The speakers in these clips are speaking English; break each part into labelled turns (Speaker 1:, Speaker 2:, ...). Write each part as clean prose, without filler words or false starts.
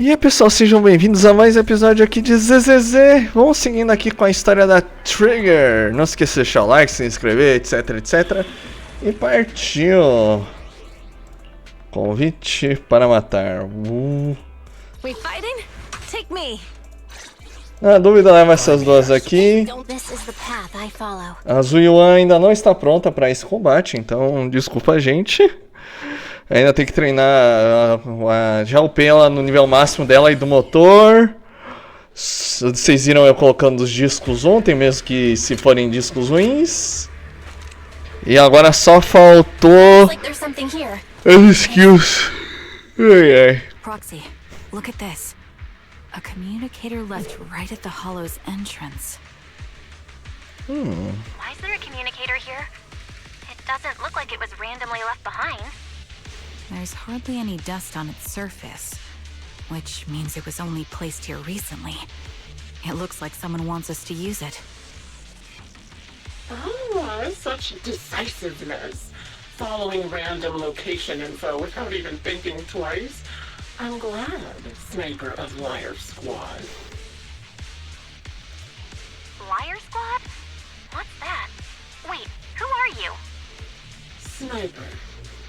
Speaker 1: E aí pessoal, sejam bem-vindos a mais um episódio aqui de ZZZ. Vamos seguindo aqui com a história da Trigger. Não esqueça de deixar o like, se inscrever, etc, etc. E partiu. Convite para matar.
Speaker 2: We fighting? Take me.
Speaker 1: Na dúvida, leva essas duas aqui. A Zuyuan ainda não está pronta para esse combate, então desculpa a gente. Ainda tem que treinar. Já upei ela no nível máximo dela e do motor. Vocês viram eu colocando os discos ontem, mesmo que se forem discos ruins. E agora só faltou as skills. Ai, ai.
Speaker 2: Proxy, look at this. A communicator left right at the hollow's entrance.
Speaker 3: Why is there a communicator here? It doesn't look like it was randomly left behind.
Speaker 2: There's hardly any dust on its surface, which means it was only placed here recently. It looks like someone wants us to use it.
Speaker 4: Ah, such decisiveness. Following random location info without even thinking twice. I'm glad, Sniper of Liar Squad.
Speaker 3: Liar Squad? What's that? Wait, who are you?
Speaker 4: Sniper.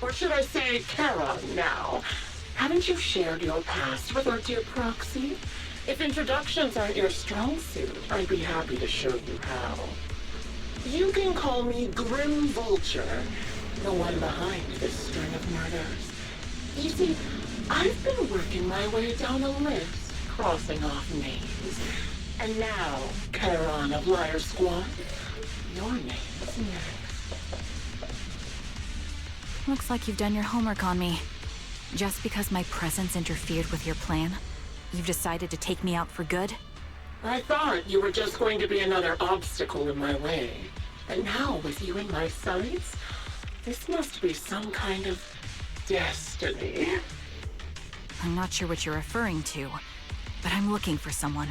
Speaker 4: Or should I say Charon now? Haven't you shared your past with our dear Proxy? If introductions aren't your strong suit, I'd be happy to show you how. You can call me Grim Vulture, the one behind this string of murders. You see, I've been working my way down a list, crossing off names. And now, Charon of Liar Squad, your name's next.
Speaker 2: Looks like you've done your homework on me. Just because my presence interfered with your plan, you've decided to take me out for good?
Speaker 4: I thought you were just going to be another obstacle in my way. And now, with you in my sights, this must be some kind of destiny.
Speaker 2: I'm not sure what you're referring to, but I'm looking for someone.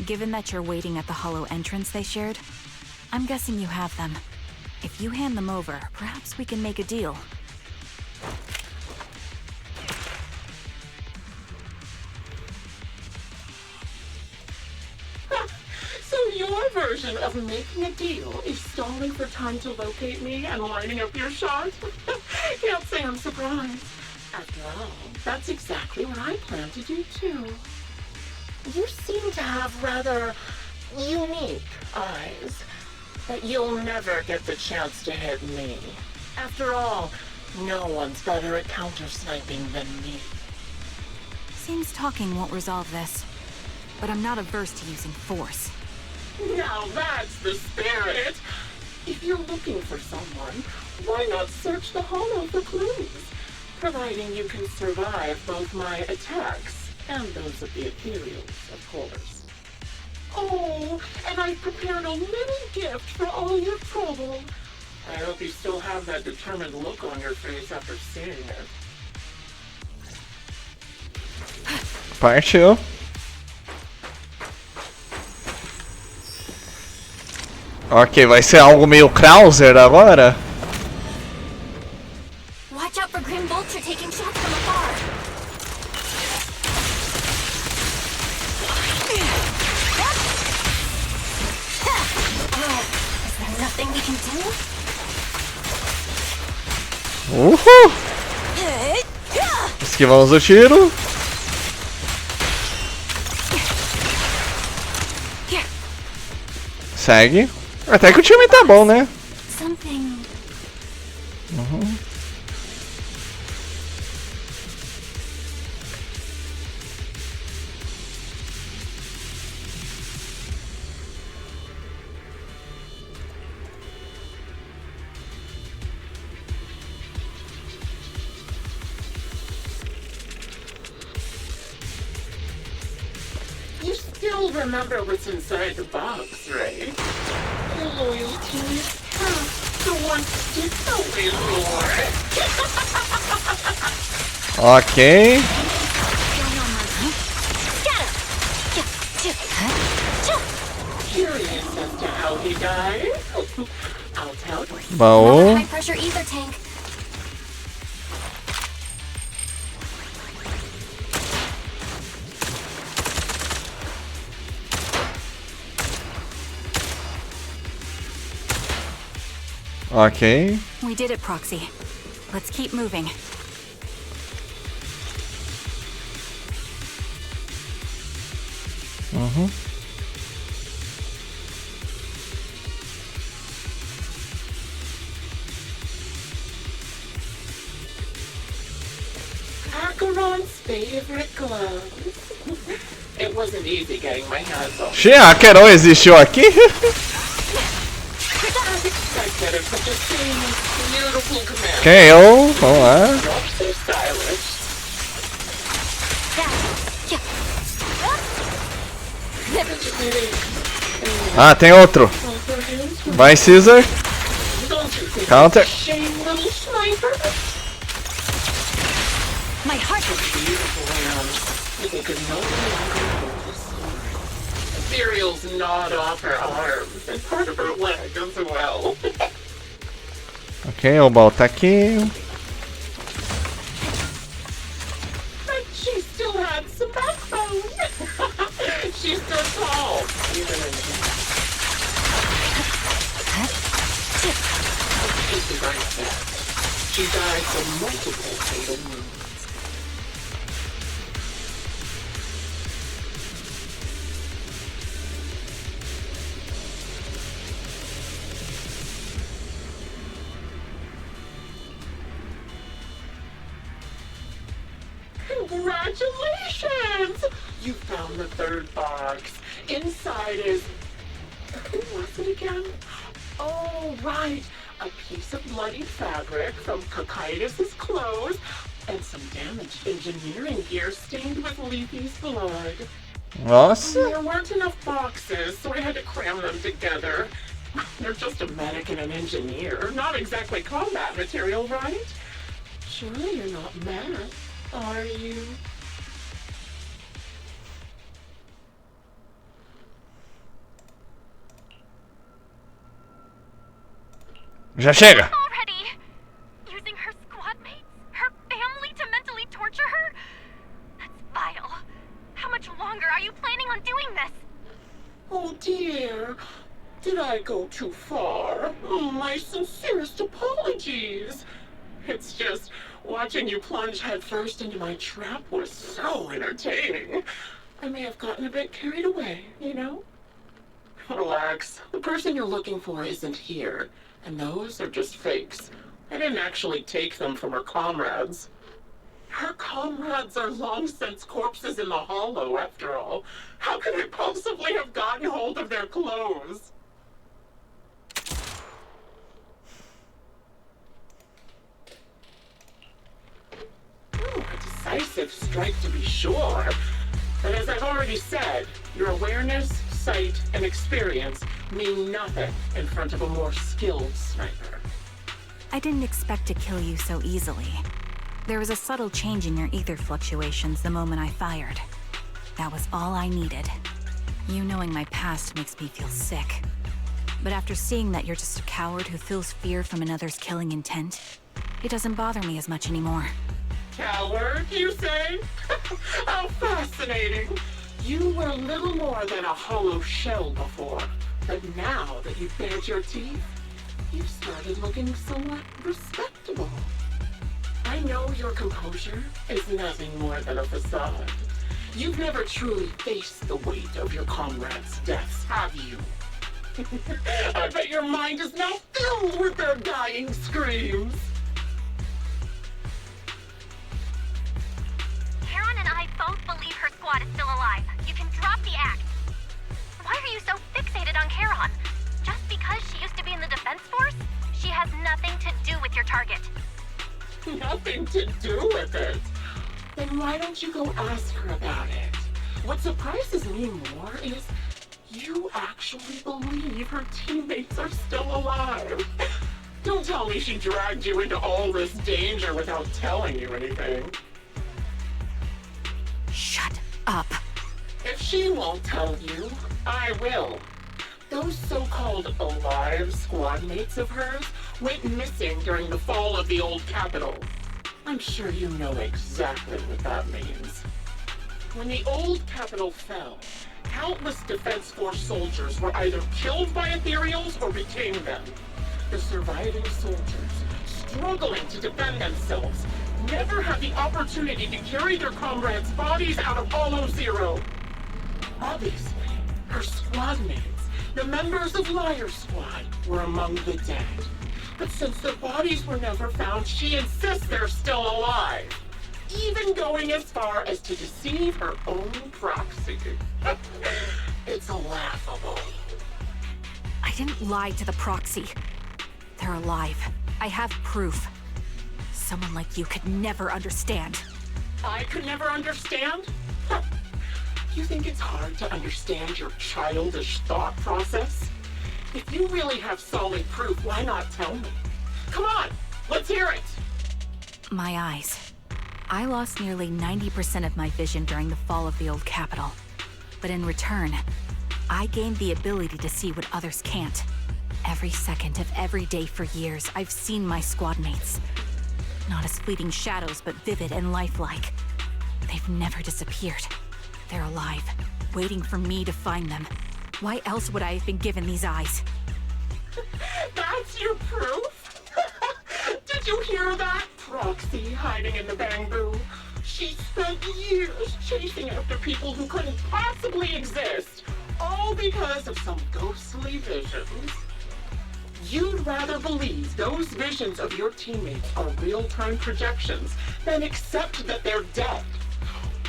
Speaker 2: Given that you're waiting at the hollow entrance they shared, I'm guessing you have them. If you hand them over, perhaps we can make a deal.
Speaker 4: So your version of making a deal is stalling for time to locate me and lining up your shot? Can't say I'm surprised. After all, that's exactly what I plan to do too. You seem to have rather unique eyes. But you'll never get the chance to hit me. After all, no one's better at counter-sniping than me.
Speaker 2: Seems talking won't resolve this, but I'm not averse to using force.
Speaker 4: Now that's the spirit! If you're looking for someone, why not search the hollow for clues? Providing you can survive both my attacks and those of the ethereals, of course. Oh, and I've prepared a little gift for all your trouble. I hope you still have that determined look on your face after seeing it.
Speaker 1: Partiu. Ok, vai ser algo meio Krauser agora?
Speaker 3: Watch out for Grim Vulture taking shots from afar. Is there nothing we can do?
Speaker 1: Uhul! Esquivamos o tiro. Segue. Até que o time tá bom, né?
Speaker 3: Something.
Speaker 4: You still remember what's inside the box, right? The loyalty, the one stick away
Speaker 1: Ok.
Speaker 4: Curious as to how he died? I'll tell you.
Speaker 1: Baú.
Speaker 3: High pressure ether tank.
Speaker 1: Ok.
Speaker 2: We did it, Proxy. Let's keep moving.
Speaker 4: Acheron's favorite gloves. It wasn't easy getting my hands on.
Speaker 1: Xê, a Carol existiu aqui?
Speaker 4: As expected of such a seamless, beautiful command.
Speaker 1: Quem eu? Vamos lá.
Speaker 4: Not so stylish.
Speaker 1: Ah, tem outro. Vai, Caesar.
Speaker 4: Don't you think
Speaker 1: Counter.
Speaker 4: shame, little sniper?
Speaker 2: My heart is...
Speaker 4: Beautiful hands. They could no longer hold the sword. Ethereal's gnawed off her arms and part of her leg as well.
Speaker 1: Ok, o Bal tá aqui.
Speaker 4: But she still had some backbone. She stood tall, even in she died from multiple fatal wounds. Congratulations! You found the third box. Inside is... Who was it again? Oh, right. A piece of bloody fabric from Cocytus's clothes and some damaged engineering gear stained with Leafy's blood.
Speaker 1: Nossa.
Speaker 4: There weren't enough boxes, so I had to cram them together. They're just a medic and an engineer. Not exactly combat material, right? Surely you're not mad, are you?
Speaker 1: Já chega.
Speaker 3: Already? Using her squad mates? Her family to mentally torture her? That's vile. How much longer are you planning on doing this?
Speaker 4: Oh dear. Did I go too far? My sincerest apologies. It's just watching you plunge headfirst into my trap was so entertaining. I may have gotten a bit carried away, you know? Relax. The person you're looking for isn't here. And those are just fakes. I didn't actually take them from her comrades. Her comrades are long since corpses in the hollow, after all. How could I possibly have gotten hold of their clothes? A decisive strike to be sure. But as I've already said, your awareness, sight, and experience mean nothing in front of a more skilled sniper.
Speaker 2: I didn't expect to kill you so easily. There was a subtle change in your ether fluctuations the moment I fired. That was all I needed. You knowing my past makes me feel sick. But after seeing that you're just a coward who feels fear from another's killing intent, it doesn't bother me as much anymore.
Speaker 4: Coward, you say? How fascinating. You were little more than a hollow shell before. But now that you've bared your teeth, you've started looking somewhat respectable. I know your composure is nothing more than a facade. You've never truly faced the weight of your comrades' deaths, have you? I bet your mind is now filled with their dying screams.
Speaker 3: Karen and I both believe her squad is still alive. You can drop the act. Why are you so fixated on Karen? Just because she used to be in the defense force? She has nothing to do with your target.
Speaker 4: Nothing to do with it. Then why don't you go ask her about it? What surprises me more is you actually believe her teammates are still alive. Don't tell me she dragged you into all this danger without telling you anything.
Speaker 2: Shut up.
Speaker 4: If she won't tell you, I will. Those so-called alive squad mates of hers went missing during the fall of the old capital. I'm sure you know exactly what that means. When the old capital fell, countless Defense Force soldiers were either killed by Ethereals or became them. The surviving soldiers, struggling to defend themselves, never had the opportunity to carry their comrades' bodies out of Hollow Zero. Obviously, her squad mates, the members of Liar's Squad, were among the dead. But since their bodies were never found, she insists they're still alive, even going as far as to deceive her own proxy. It's laughable.
Speaker 2: I didn't lie to the proxy. They're alive. I have proof. Someone like you could never understand.
Speaker 4: I could never understand? You think it's hard to understand your childish thought process? If you really have solid proof, why not tell me? Come on, let's hear it!
Speaker 2: My eyes. I lost nearly 90% of my vision during the fall of the old capital. But in return, I gained the ability to see what others can't. Every second of every day for years, I've seen my squad mates. Not as fleeting shadows, but vivid and lifelike. They've never disappeared. They're alive, waiting for me to find them. Why else would I have been given these eyes?
Speaker 4: That's your proof? Did you hear that? Proxy hiding in the bamboo. She spent years chasing after people who couldn't possibly exist, all because of some ghostly visions. You'd rather believe those visions of your teammates are real-time projections than accept that they're dead.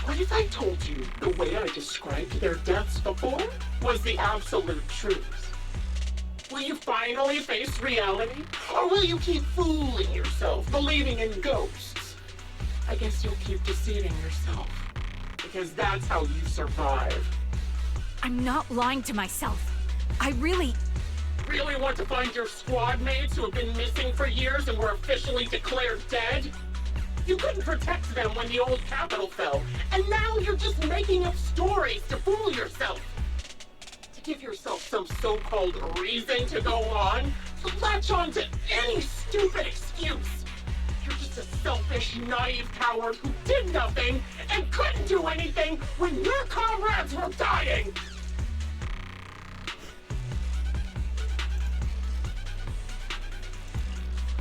Speaker 4: What if I told you the way I described their deaths before was the absolute truth? Will you finally face reality? Or will you keep fooling yourself, believing in ghosts? I guess you'll keep deceiving yourself, because that's how you survive.
Speaker 2: I'm not lying to myself. I really
Speaker 4: want to find your squad mates who have been missing for years and were officially declared dead? You couldn't protect them when the old capital fell, and now you're just making up stories to fool yourself. To give yourself some so-called reason to go on, to latch on to any stupid excuse. You're just a selfish, naive coward who did nothing and couldn't do anything when your comrades were dying.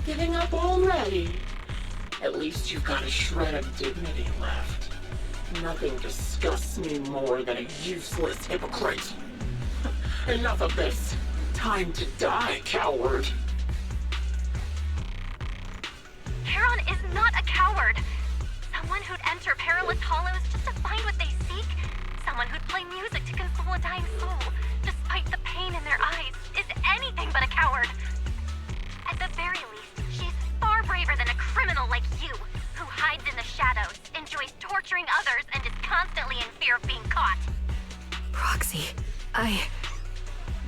Speaker 4: Giving up already? At least you've got a shred of dignity left. Nothing disgusts me more than a useless hypocrite. Enough of this. Time to die, coward.
Speaker 3: Charon is not a coward. Someone who'd enter perilous hollows just to find what they seek. Someone who'd play music to console a dying soul, despite the pain in their eyes, is anything but a coward. At the very least, she's far braver than a criminal like you, who hides in the shadows, enjoys torturing others, and is constantly in fear of being caught.
Speaker 2: Proxy,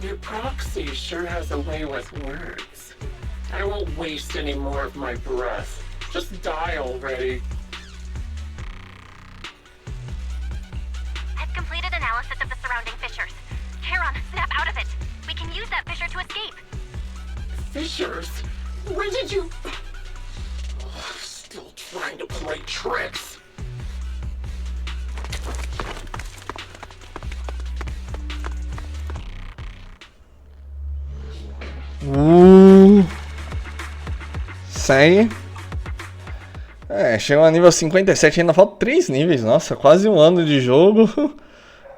Speaker 4: Your proxy sure has a way with words. I won't waste any more of my breath. Just die already.
Speaker 3: I've completed analysis of the surrounding fissures. Charon, snap out of it. We can use that fissure to escape.
Speaker 4: Fissures? When did you... Still trying to play tricks.
Speaker 1: Sai. Chegou a nível 57, ainda falta 3 níveis. Nossa, quase um ano de jogo.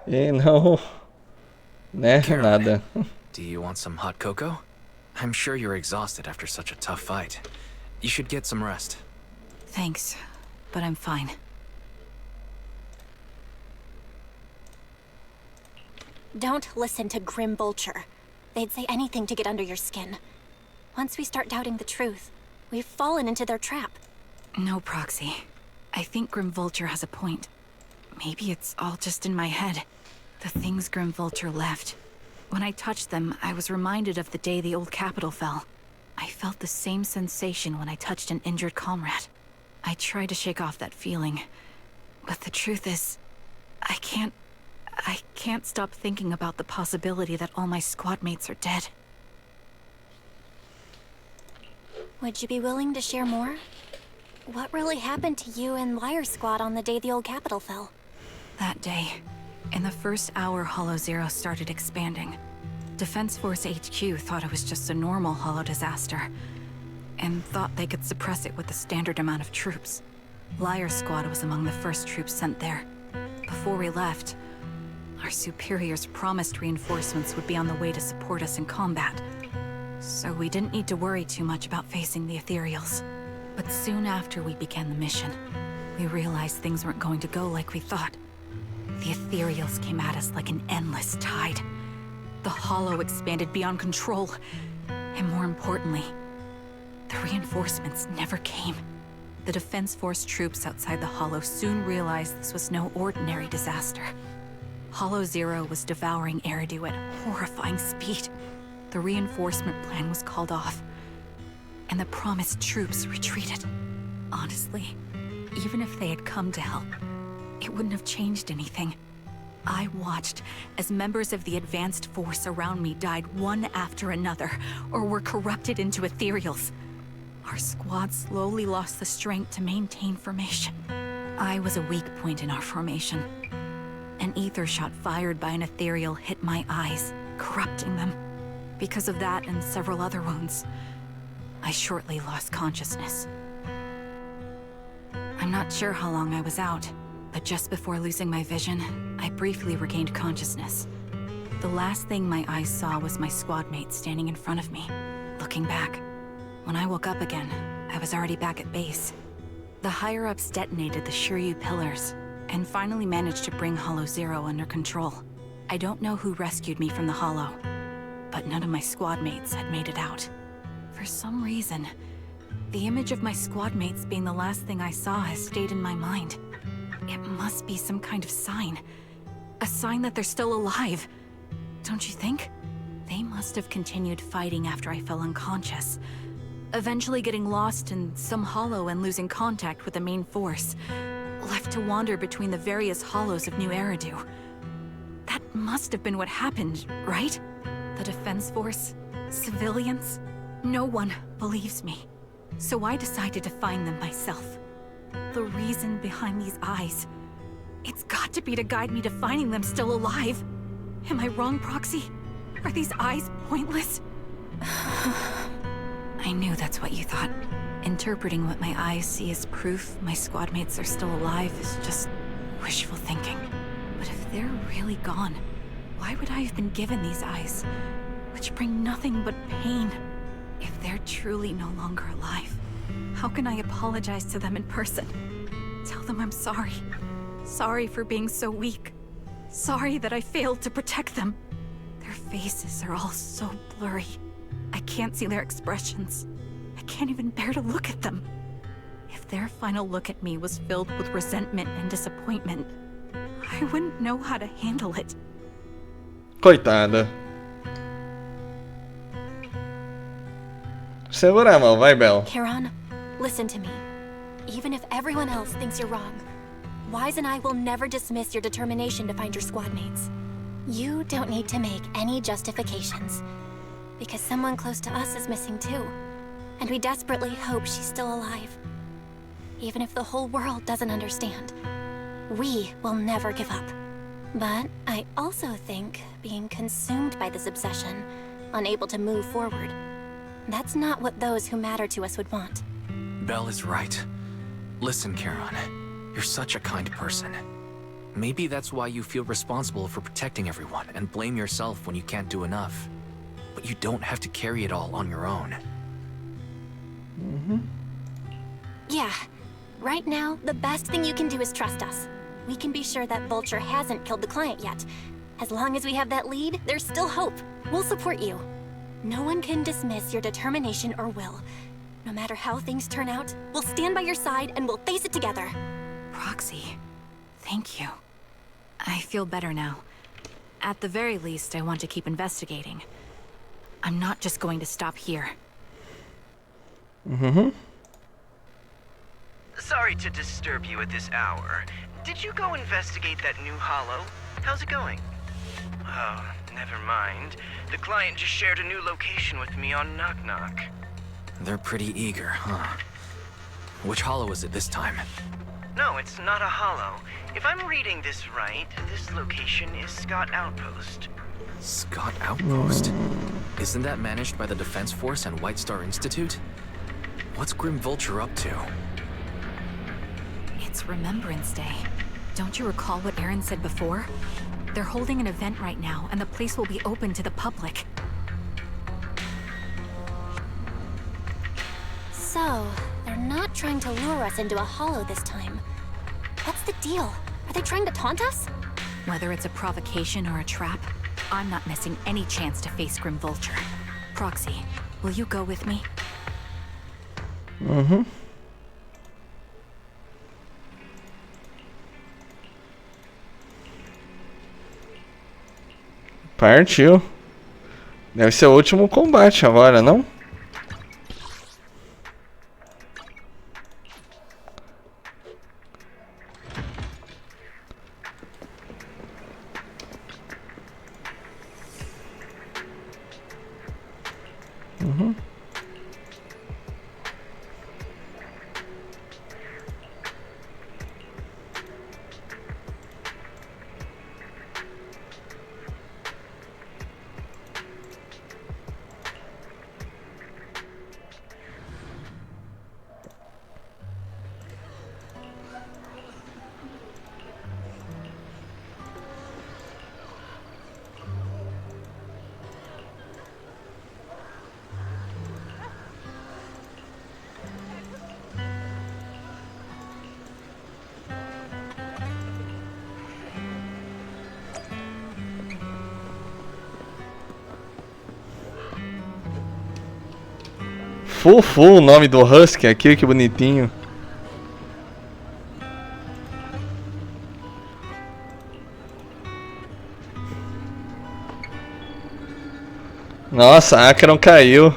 Speaker 1: E não... Né, nada.
Speaker 5: Do you want some hot cocoa? I'm sure you're exhausted after such a tough fight. You should get some rest.
Speaker 2: thanks, but I'm fine.
Speaker 6: Don't listen to Grim Vulture. They'd say anything to get under your skin. Once we start doubting the truth, we've fallen into their trap.
Speaker 2: No, Proxy. I think Grim Vulture has a point. Maybe it's all just in my head. The things Grim Vulture left. When I touched them, I was reminded of the day the old capital fell. I felt the same sensation when I touched an injured comrade. I tried to shake off that feeling, but the truth is, I can't stop thinking about the possibility that all my squad mates are dead.
Speaker 6: Would you be willing to share more? What really happened to you and Liar Squad on the day the old capital fell?
Speaker 2: That day, in the first hour Hollow Zero started expanding, Defense Force HQ thought it was just a normal Hollow disaster, and thought they could suppress it with the standard amount of troops. Liar Squad was among the first troops sent there. Before we left, our superiors promised reinforcements would be on the way to support us in combat, so we didn't need to worry too much about facing the Ethereals. But soon after we began the mission, we realized things weren't going to go like we thought. The Ethereals came at us like an endless tide. The Hollow expanded beyond control, and more importantly, the reinforcements never came. The Defense Force troops outside the Hollow soon realized this was no ordinary disaster. Hollow Zero was devouring Eridu at horrifying speed. The reinforcement plan was called off, and the promised troops retreated. Honestly, even if they had come to help, it wouldn't have changed anything. I watched as members of the advanced force around me died one after another, or were corrupted into Ethereals. Our squad slowly lost the strength to maintain formation. I was a weak point in our formation. An ether shot fired by an Ethereal hit my eyes, corrupting them. Because of that and several other wounds, I shortly lost consciousness. I'm not sure how long I was out, but just before losing my vision, I briefly regained consciousness. The last thing my eyes saw was my squad mate standing in front of me, looking back. When I woke up again, I was already back at base. The higher-ups detonated the Shiryu pillars, and finally managed to bring Hollow Zero under control. I don't know who rescued me from the Hollow, but none of my squad mates had made it out. For some reason, the image of my squad mates being the last thing I saw has stayed in my mind. It must be some kind of sign. A sign that they're still alive. Don't you think? They must have continued fighting after I fell unconscious, eventually getting lost in some hollow and losing contact with the main force, left to wander between the various hollows of New Eridu. That must have been what happened, right? The Defense Force? Civilians? No one believes me. So I decided to find them myself. The reason behind these eyes, it's got to be to guide me to finding them still alive. Am I wrong, Proxy? Are these eyes pointless? I knew that's what you thought. Interpreting what my eyes see as proof my squad mates are still alive is just wishful thinking. But if they're really gone, why would I have been given these eyes, which bring nothing but pain? If they're truly no longer alive, how can I apologize to them in person? Tell them I'm sorry. Sorry for being so weak. Sorry that I failed to protect them. Their faces are all so blurry. I can't see their expressions. I can't even bear to look at them. If their final look at me was filled with resentment and disappointment, I wouldn't know how to handle it.
Speaker 1: Coitada. Segura a mão, vai, Belle.
Speaker 6: Charon, listen to me. Even if everyone else thinks you're wrong, Wise and I will never dismiss your determination to find your squad mates. You don't need to make any justifications, because someone close to us is missing too, and we desperately hope she's still alive. Even if the whole world doesn't understand, we will never give up. But I also think being consumed by this obsession, unable to move forward, that's not what those who matter to us would want.
Speaker 5: Belle is right. Listen, Charon, you're such a kind person. Maybe that's why you feel responsible for protecting everyone and blame yourself when you can't do enough. But you don't have to carry it all on your own.
Speaker 6: Yeah. Right now, the best thing you can do is trust us. We can be sure that Vulture hasn't killed the client yet. As long as we have that lead, there's still hope. We'll support you. No one can dismiss your determination or will. No matter how things turn out, we'll stand by your side and we'll face it together.
Speaker 2: Proxy, thank you. I feel better now. At the very least, I want to keep investigating. I'm not just going to stop here.
Speaker 7: Sorry to disturb you at this hour. Did you go investigate that new hollow? How's it going? Oh, never mind. The client just shared a new location with me on Knock Knock.
Speaker 5: They're pretty eager, huh? Which hollow is it this time?
Speaker 7: No, it's not a hollow. If I'm reading this right, this location is Scott Outpost.
Speaker 5: Scott Outpost? Isn't that managed by the Defense Force and White Star Institute? What's Grim Vulture up to?
Speaker 2: It's Remembrance Day. Don't you recall what Aaron said before? They're holding an event right now, and the place will be open to the public.
Speaker 6: So, they're not trying to lure us into a hollow this time. What's the deal? Are they trying to taunt us?
Speaker 2: Whether it's a provocation or a trap, I'm not missing any chance to face Grim Vulture. Proxy, will you go with me?
Speaker 1: Uhum. Partiu. Deve ser o último combate agora, não? Uhum. Fufu, o nome do Husky aqui, que bonitinho. Nossa, a Akron caiu.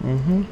Speaker 1: Uhum.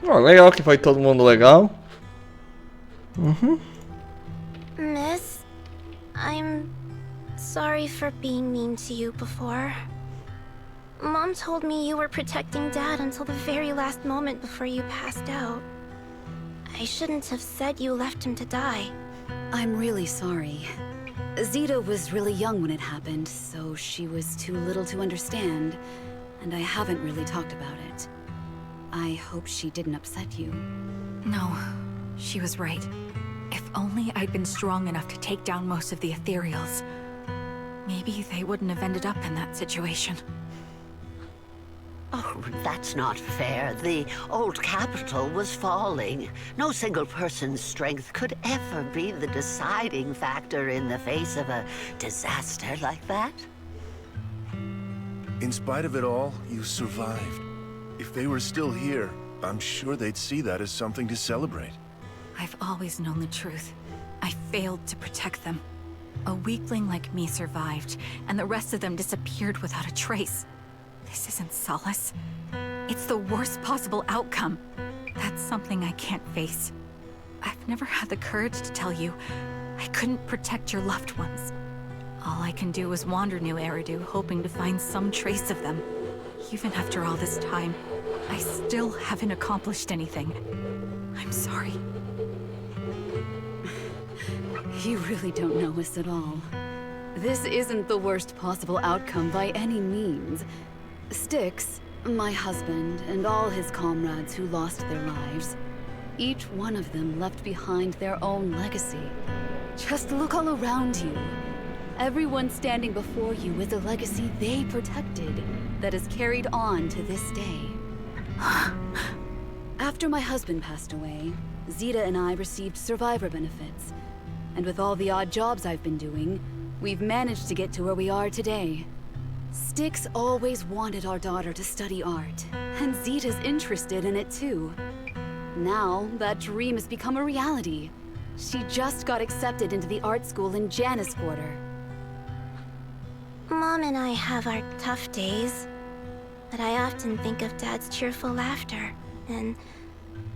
Speaker 1: Oh, legal que foi todo mundo legal. Uhum.
Speaker 6: Miss, I'm sorry for being mean to you before. Mom told me you were protecting Dad until the very last moment before you passed out. I shouldn't have said you left him to die.
Speaker 8: I'm really sorry. Zeta was really young when it happened, so she was too little to understand, and I haven't really talked about it. I hope she didn't upset you.
Speaker 2: No, she was right. If only I'd been strong enough to take down most of the Ethereals, maybe they wouldn't have ended up in that situation.
Speaker 9: Oh, that's not fair. The old capital was falling. No single person's strength could ever be the deciding factor in the face of a disaster like that.
Speaker 10: In spite of it all, you survived. If they were still here, I'm sure they'd see that as something to celebrate.
Speaker 2: I've always known the truth. I failed to protect them. A weakling like me survived, and the rest of them disappeared without a trace. This isn't solace. It's the worst possible outcome. That's something I can't face. I've never had the courage to tell you I couldn't protect your loved ones. All I can do is wander New Eridu, hoping to find some trace of them. Even after all this time, I still haven't accomplished anything. I'm sorry.
Speaker 8: You really don't know us at all. This isn't the worst possible outcome by any means. Styx, my husband, and all his comrades who lost their lives, each one of them left behind their own legacy. Just look all around you. Everyone standing before you is a legacy they protected that is carried on to this day. After my husband passed away, Zeta and I received survivor benefits. And with all the odd jobs I've been doing, we've managed to get to where we are today. Styx always wanted our daughter to study art, and Zeta's interested in it too. Now, that dream has become a reality. She just got accepted into the art school in Janus Quarter.
Speaker 3: Mom and I have our tough days, but I often think of Dad's cheerful laughter, and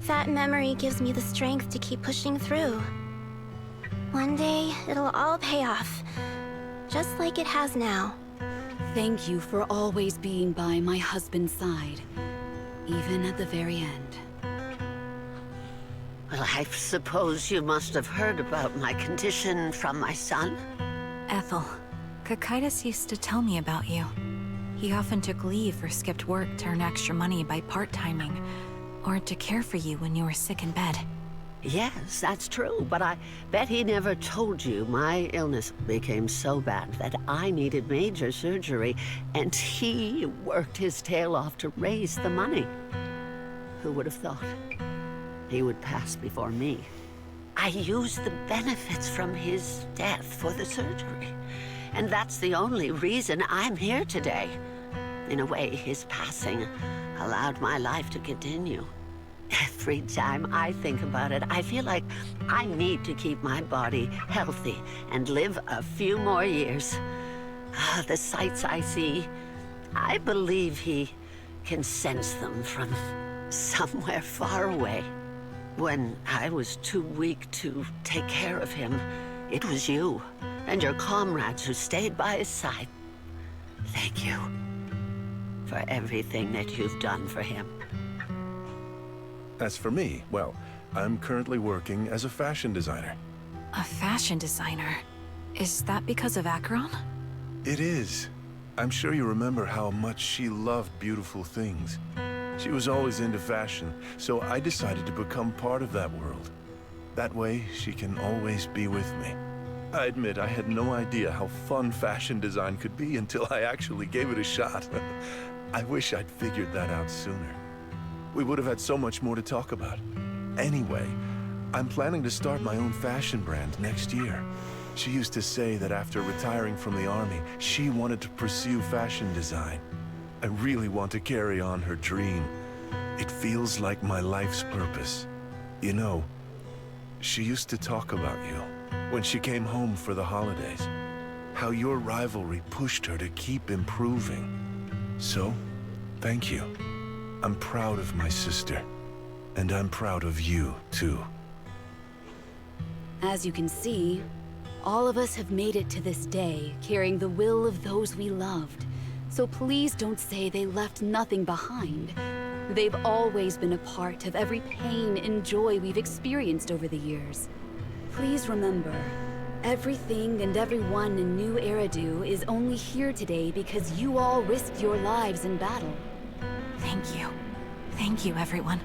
Speaker 3: that memory gives me the strength to keep pushing through. One day, it'll all pay off, just like it has now.
Speaker 8: Thank you for always being by my husband's side, even at the very end.
Speaker 9: Well, I suppose you must have heard about my condition from my son?
Speaker 2: Ethel, Kakaitis used to tell me about you. He often took leave or skipped work to earn extra money by part-timing, or to care for you when you were sick in bed.
Speaker 9: Yes, that's true, but I bet he never told you my illness became so bad that I needed major surgery, and he worked his tail off to raise the money. Who would have thought? He would pass before me. I used the benefits from his death for the surgery, and that's the only reason I'm here today. In a way, his passing allowed my life to continue. Every time I think about it, I feel like I need to keep my body healthy and live a few more years. The sights I see, I believe he can sense them from somewhere far away. When I was too weak to take care of him, it was you and your comrades who stayed by his side. Thank you for everything that you've done for him.
Speaker 10: As for me, well, I'm currently working as a fashion designer.
Speaker 2: A fashion designer? Is that because of Acheron?
Speaker 10: It is. I'm sure you remember how much she loved beautiful things. She was always into fashion, so I decided to become part of that world. That way, she can always be with me. I admit I had no idea how fun fashion design could be until I actually gave it a shot. I wish I'd figured that out sooner. We would have had so much more to talk about. Anyway, I'm planning to start my own fashion brand next year. She used to say that after retiring from the army, she wanted to pursue fashion design. I really want to carry on her dream. It feels like my life's purpose. You know, she used to talk about you when she came home for the holidays. How your rivalry pushed her to keep improving. So, thank you. I'm proud of my sister. And I'm proud of you, too.
Speaker 8: As you can see, all of us have made it to this day, carrying the will of those we loved. So please don't say they left nothing behind. They've always been a part of every pain and joy we've experienced over the years. Please remember, everything and everyone in New Eridu is only here today because you all risked your lives in battle.
Speaker 2: Thank you. Thank you, everyone.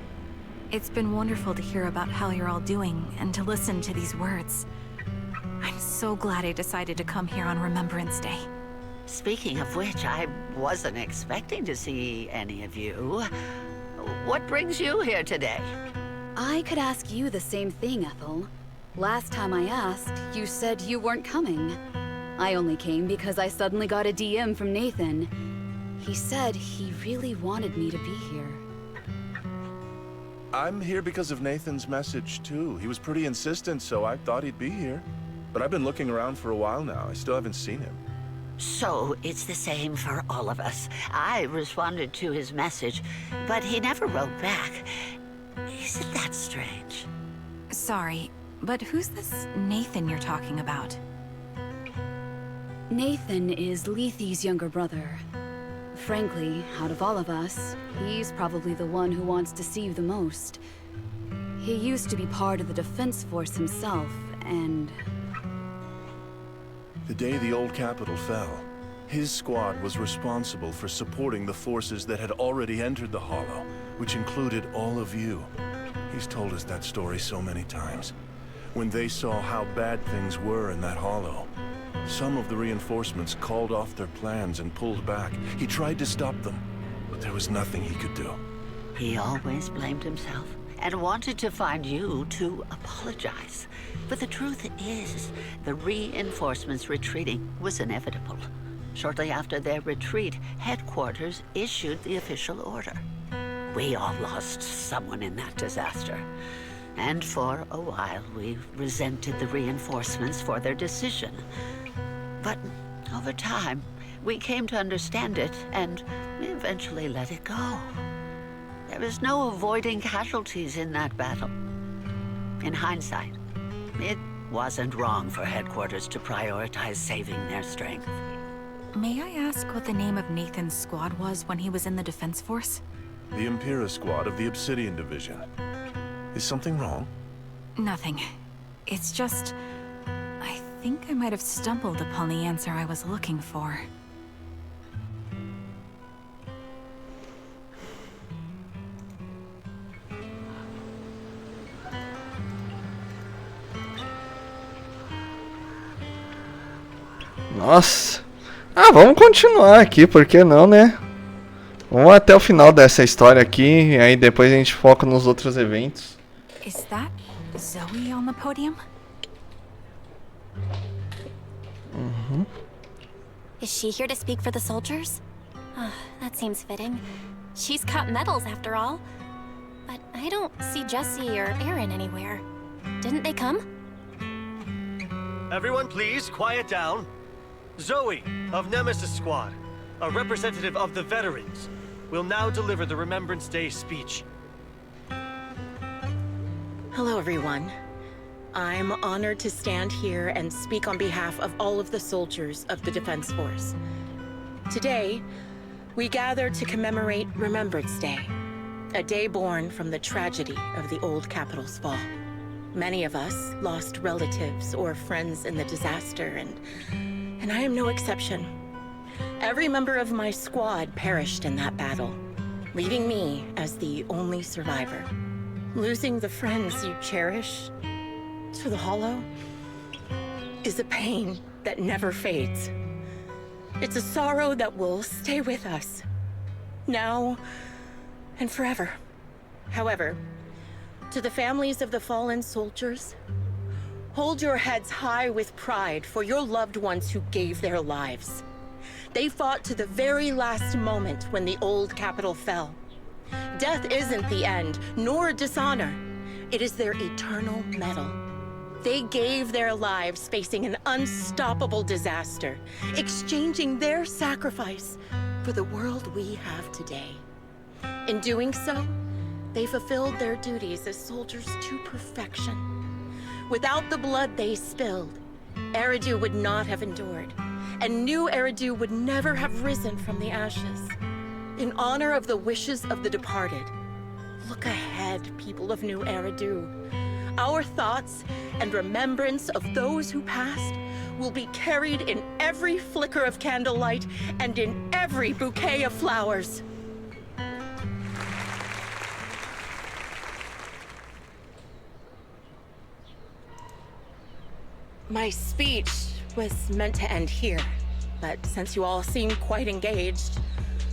Speaker 2: It's been wonderful to hear about how you're all doing and to listen to these words. I'm so glad I decided to come here on Remembrance Day.
Speaker 9: Speaking of which, I wasn't expecting to see any of you. What brings you here today?
Speaker 8: I could ask you the same thing, Ethel. Last time I asked, you said you weren't coming. I only came because I suddenly got a DM from Nathan. He said he really wanted me to be here.
Speaker 10: I'm here because of Nathan's message, too. He was pretty insistent, so I thought he'd be here. But I've been looking around for a while now. I still haven't seen him.
Speaker 9: So it's the same for all of us. I responded to his message, but he never wrote back. Isn't that strange?
Speaker 2: Sorry, but who's this Nathan you're talking about?
Speaker 8: Nathan is Lethe's younger brother. Frankly, out of all of us, he's probably the one who wants to see you the most. He used to be part of the defense force himself, and...
Speaker 10: The day the old capital fell, his squad was responsible for supporting the forces that had already entered the Hollow, which included all of you. He's told us that story so many times. When they saw how bad things were in that Hollow, some of the reinforcements called off their plans and pulled back. He tried to stop them, but there was nothing he could do.
Speaker 9: He always blamed himself and wanted to find you to apologize. But the truth is, the reinforcements retreating was inevitable. Shortly after their retreat, headquarters issued the official order. We all lost someone in that disaster. And for a while, we resented the reinforcements for their decision. But over time, we came to understand it and eventually let it go. There was no avoiding casualties in that battle. In hindsight, it wasn't wrong for headquarters to prioritize saving their strength.
Speaker 2: May I ask what the name of Nathan's squad was when he was in the defense force?
Speaker 10: The Impera squad of the Obsidian Division. Is something wrong?
Speaker 2: Nothing. It's just... I think I might have stumbled upon the answer I was looking for.
Speaker 1: Nossa. Ah, vamos continuar aqui, por que não, né? Vamos até o final dessa história aqui, e aí depois a gente foca nos outros eventos.
Speaker 2: Is that Zoe on the podium?
Speaker 6: Is she here to speak for the soldiers? That seems fitting. She's got medals after all. But I don't see Jesse or Aaron anywhere. Didn't they come?
Speaker 11: Everyone please, quiet down. Zoe, of Nemesis Squad, a representative of the veterans, will now deliver the Remembrance Day speech.
Speaker 4: Hello, everyone. I'm honored to stand here and speak on behalf of all of the soldiers of the Defense Force. Today, we gather to commemorate Remembrance Day, a day born from the tragedy of the old capital's fall. Many of us lost relatives or friends in the disaster, and I am no exception. Every member of my squad perished in that battle, leaving me as the only survivor. Losing the friends you cherish to the Hollow is a pain that never fades. It's a sorrow that will stay with us, now and forever. However, to the families of the fallen soldiers, hold your heads high with pride for your loved ones who gave their lives. They fought to the very last moment when the old capital fell. Death isn't the end, nor dishonor. It is their eternal medal. They gave their lives facing an unstoppable disaster, exchanging their sacrifice for the world we have today. In doing so, they fulfilled their duties as soldiers to perfection. Without the blood they spilled, Eridu would not have endured, and new Eridu would never have risen from the ashes. In honor of the wishes of the departed, look ahead, people of New Eridu. Our thoughts and remembrance of those who passed will be carried in every flicker of candlelight and in every bouquet of flowers. My speech was meant to end here, but since you all seem quite engaged,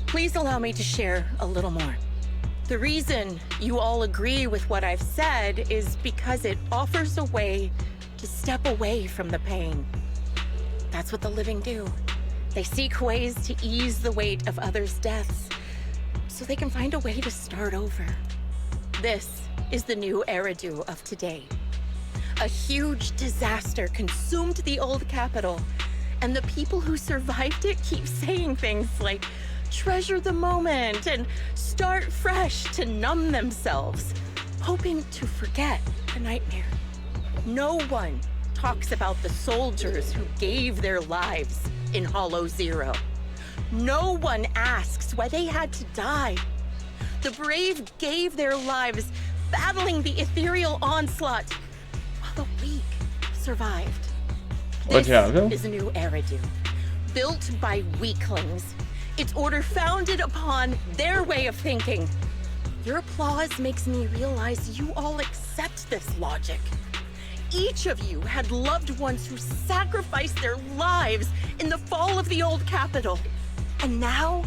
Speaker 4: please allow me to share a little more. The reason you all agree with what I've said is because it offers a way to step away from the pain. That's what the living do. They seek ways to ease the weight of others' deaths, so they can find a way to start over. This is the new Eridu of today. A huge disaster consumed the old capital, and the people who survived it keep saying things like, treasure the moment and start fresh to numb themselves, hoping to forget the nightmare. No one talks about the soldiers who gave their lives in Hollow Zero. No one asks why they had to die. The brave gave their lives battling the ethereal onslaught, while the weak survived. This is a new Eridu, built by weaklings. Its order founded upon their way of thinking. Your applause makes me realize you all accept this logic. Each of you had loved ones who sacrificed their lives in the fall of the old capital. And now,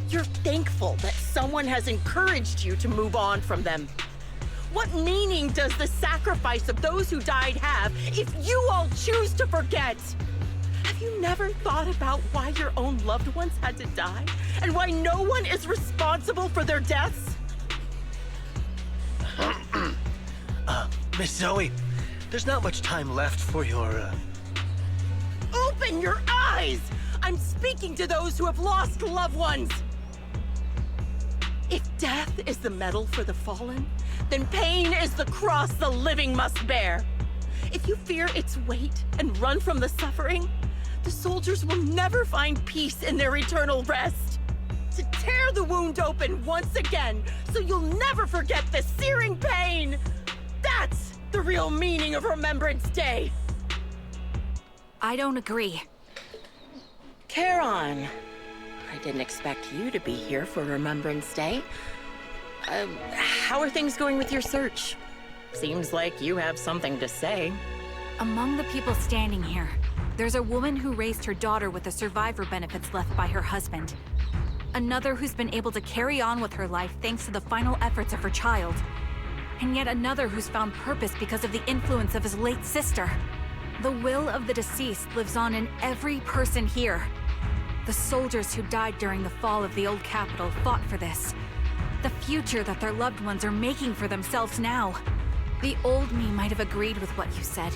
Speaker 4: you're thankful that someone has encouraged you to move on from them. What meaning does the sacrifice of those who died have if you all choose to forget? Have you never thought about why your own loved ones had to die? And why no one is responsible for their deaths?
Speaker 11: Miss Zoe, there's not much time left for your,
Speaker 4: Open your eyes! I'm speaking to those who have lost loved ones! If death is the medal for the fallen, then pain is the cross the living must bear. If you fear its weight and run from the suffering, the soldiers will never find peace in their eternal rest. To tear the wound open once again, so you'll never forget the searing pain! That's the real meaning of Remembrance Day!
Speaker 2: I don't agree.
Speaker 4: Charon, I didn't expect you to be here for Remembrance Day. How are things going with your search? Seems like you have something to say.
Speaker 2: Among the people standing here, there's a woman who raised her daughter with the survivor benefits left by her husband. Another who's been able to carry on with her life thanks to the final efforts of her child. And yet another who's found purpose because of the influence of his late sister. The will of the deceased lives on in every person here. The soldiers who died during the fall of the old capital fought for this. The future that their loved ones are making for themselves now. The old me might have agreed with what you said,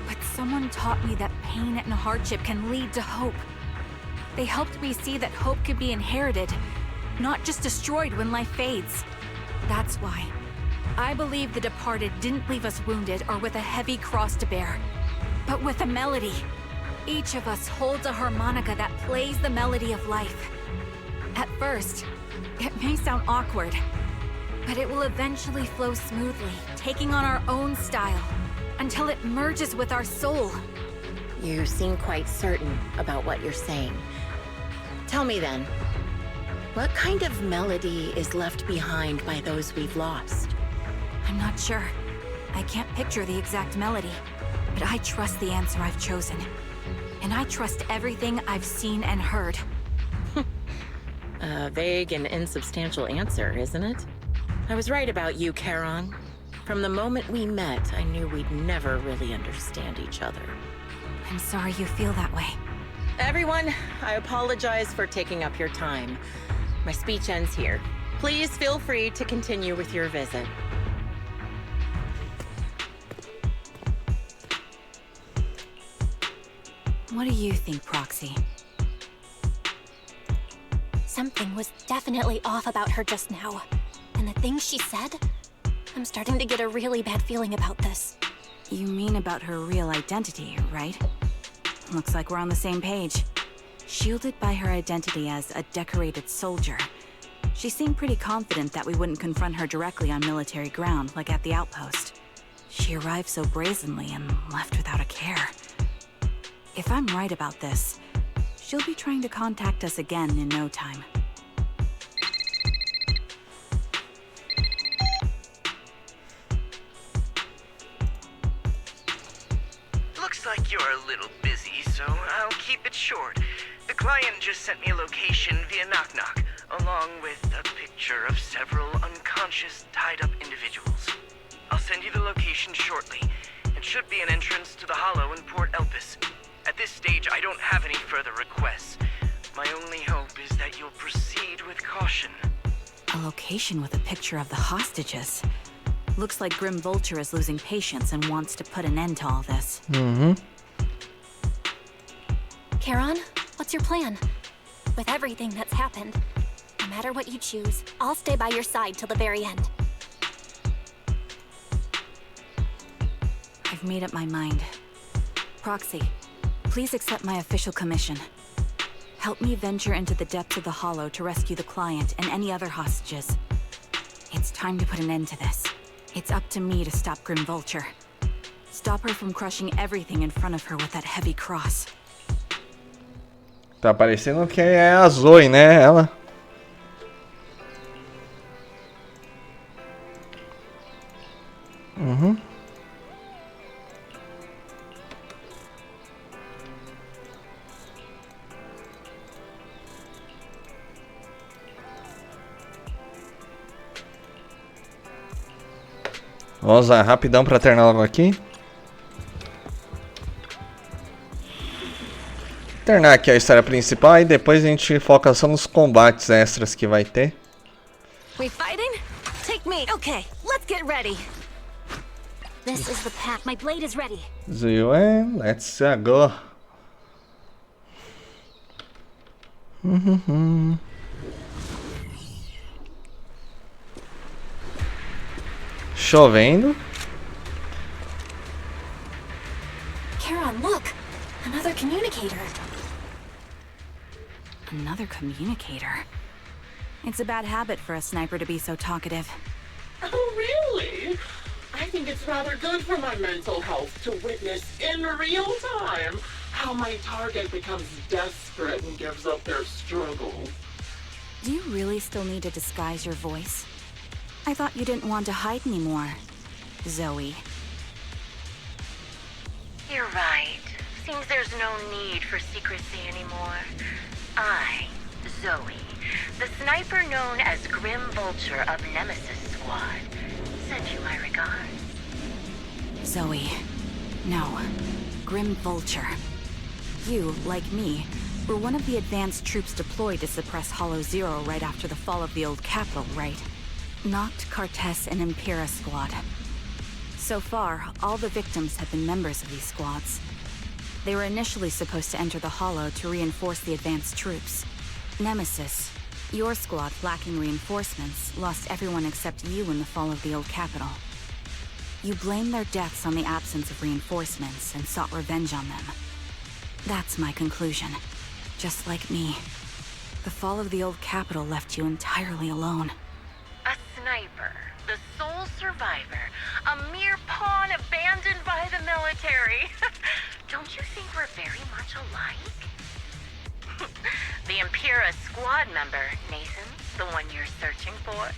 Speaker 2: but someone taught me that pain and hardship can lead to hope. They helped me see that hope could be inherited, not just destroyed when life fades. That's why I believe the departed didn't leave us wounded or with a heavy cross to bear, but with a melody. Each of us holds a harmonica that plays the melody of life. At first, it may sound awkward, but it will eventually flow smoothly, taking on our own style, until it merges with our soul.
Speaker 4: You seem quite certain about what you're saying. Tell me then, what kind of melody is left behind by those we've lost?
Speaker 2: I'm not sure. I can't picture the exact melody, but I trust the answer I've chosen. And I trust everything I've seen and heard.
Speaker 4: A vague and insubstantial answer, isn't it? I was right about you, Charon. From the moment we met, I knew we'd never really understand each other.
Speaker 2: I'm sorry you feel that way.
Speaker 4: Everyone, I apologize for taking up your time. My speech ends here. Please feel free to continue with your visit.
Speaker 2: What do you think, Proxy?
Speaker 6: Something was definitely off about her just now. And the things she said? I'm starting to get a really bad feeling about this.
Speaker 2: You mean about her real identity, right? Looks like we're on the same page. Shielded by her identity as a decorated soldier, she seemed pretty confident that we wouldn't confront her directly on military ground, like at the outpost. She arrived so brazenly and left without a care. If I'm right about this, she'll be trying to contact us again in no time.
Speaker 7: Looks like you're a little busy, so I'll keep it short. The client just sent me a location via knock-knock, along with a picture of several unconscious, tied-up individuals. I'll send you the location shortly. It should be an entrance to the Hollow in Port Elpis. At this stage, I don't have any further requests, My only hope is that you'll proceed with caution.
Speaker 2: A location with a picture of the hostages. Looks like Grim Vulture is losing patience and wants to put an end to all this.
Speaker 6: Charon, what's your plan? With everything that's happened, no matter what you choose, I'll stay by your side till the very end.
Speaker 2: I've made up my mind. Proxy, please accept my official commission. Help me venture into the depths of the Hollow to rescue the client and any other hostages. It's time to put an end to this. It's up to me to stop Grim Vulture. Stop her from crushing everything in front of her with that heavy cross.
Speaker 1: Tá parecendo que é a Zoe, né? Ela. Vamos usar rapidão pra terminar logo aqui. Terminar aqui a história principal e depois a gente foca só nos combates extras que vai ter.
Speaker 2: We fighting? Take me. Okay, let's get ready.
Speaker 6: This is the path. My blade is ready.
Speaker 1: Zio, let's go. Chovendo.
Speaker 6: Charon, look! Another communicator.
Speaker 2: Another communicator. It's a bad habit for a sniper to be so talkative.
Speaker 4: Oh, really? I think it's rather good for my mental health to witness in real time how my target becomes desperate and gives up their struggle.
Speaker 2: Do you really still need to disguise your voice? I thought you didn't want to hide anymore, Zoe.
Speaker 3: You're right. Seems there's no need for secrecy anymore. I, Zoe, the sniper known as Grim Vulture of Nemesis Squad, send you my regards.
Speaker 2: Zoe. No. Grim Vulture. You, like me, were one of the advanced troops deployed to suppress Hollow Zero right after the fall of the old capital, right? Noct, Cartes, and Impera Squad. So far, all the victims have been members of these squads. They were initially supposed to enter the Hollow to reinforce the advanced troops. Nemesis, your squad, lacking reinforcements, lost everyone except you in the fall of the old capital. You blamed their deaths on the absence of reinforcements and sought revenge on them. That's my conclusion. Just like me. The fall of the old capital left you entirely alone.
Speaker 3: A sniper, the sole survivor, a mere pawn abandoned by the military. Don't you think we're very much alike? The Impera squad member, Nathan, the one you're searching for,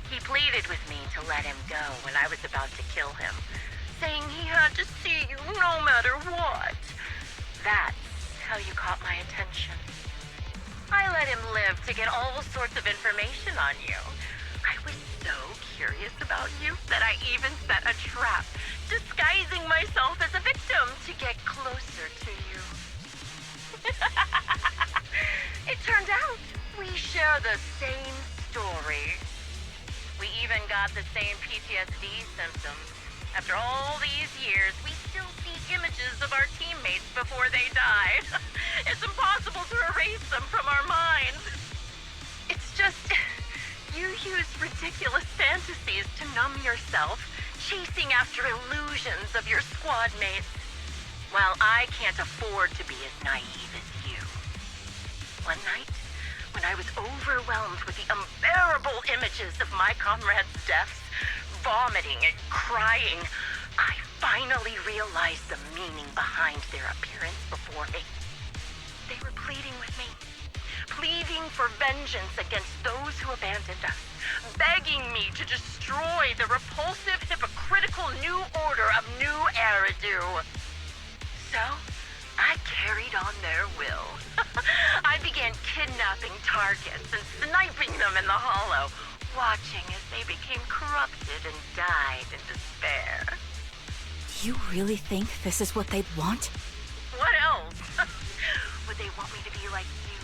Speaker 3: he pleaded with me to let him go when I was about to kill him, saying he had to see you no matter what. That's how you caught my attention. I let him live to get all sorts of information on you. I was so curious about you that I even set a trap, disguising myself as a victim to get closer to you. It turned out we share the same story. We even got the same PTSD symptoms. After all these years, we still see images of our teammates before they died. It's impossible to erase them from our minds. It's just... you use ridiculous fantasies to numb yourself, chasing after illusions of your squad mates. While I can't afford to be as naive as you. One night, when I was overwhelmed with the unbearable images of my comrades' deaths, vomiting and crying, I finally realized the meaning behind their appearance before me. They were pleading with me. Pleading for vengeance against those who abandoned us, begging me to destroy the repulsive, hypocritical new order of New Eridu. So, I carried on their will. I began kidnapping targets and sniping them in the Hollow, watching as they became corrupted and died in despair.
Speaker 2: Do you really think this is what they'd want?
Speaker 3: What else? Would they want me to be like like you,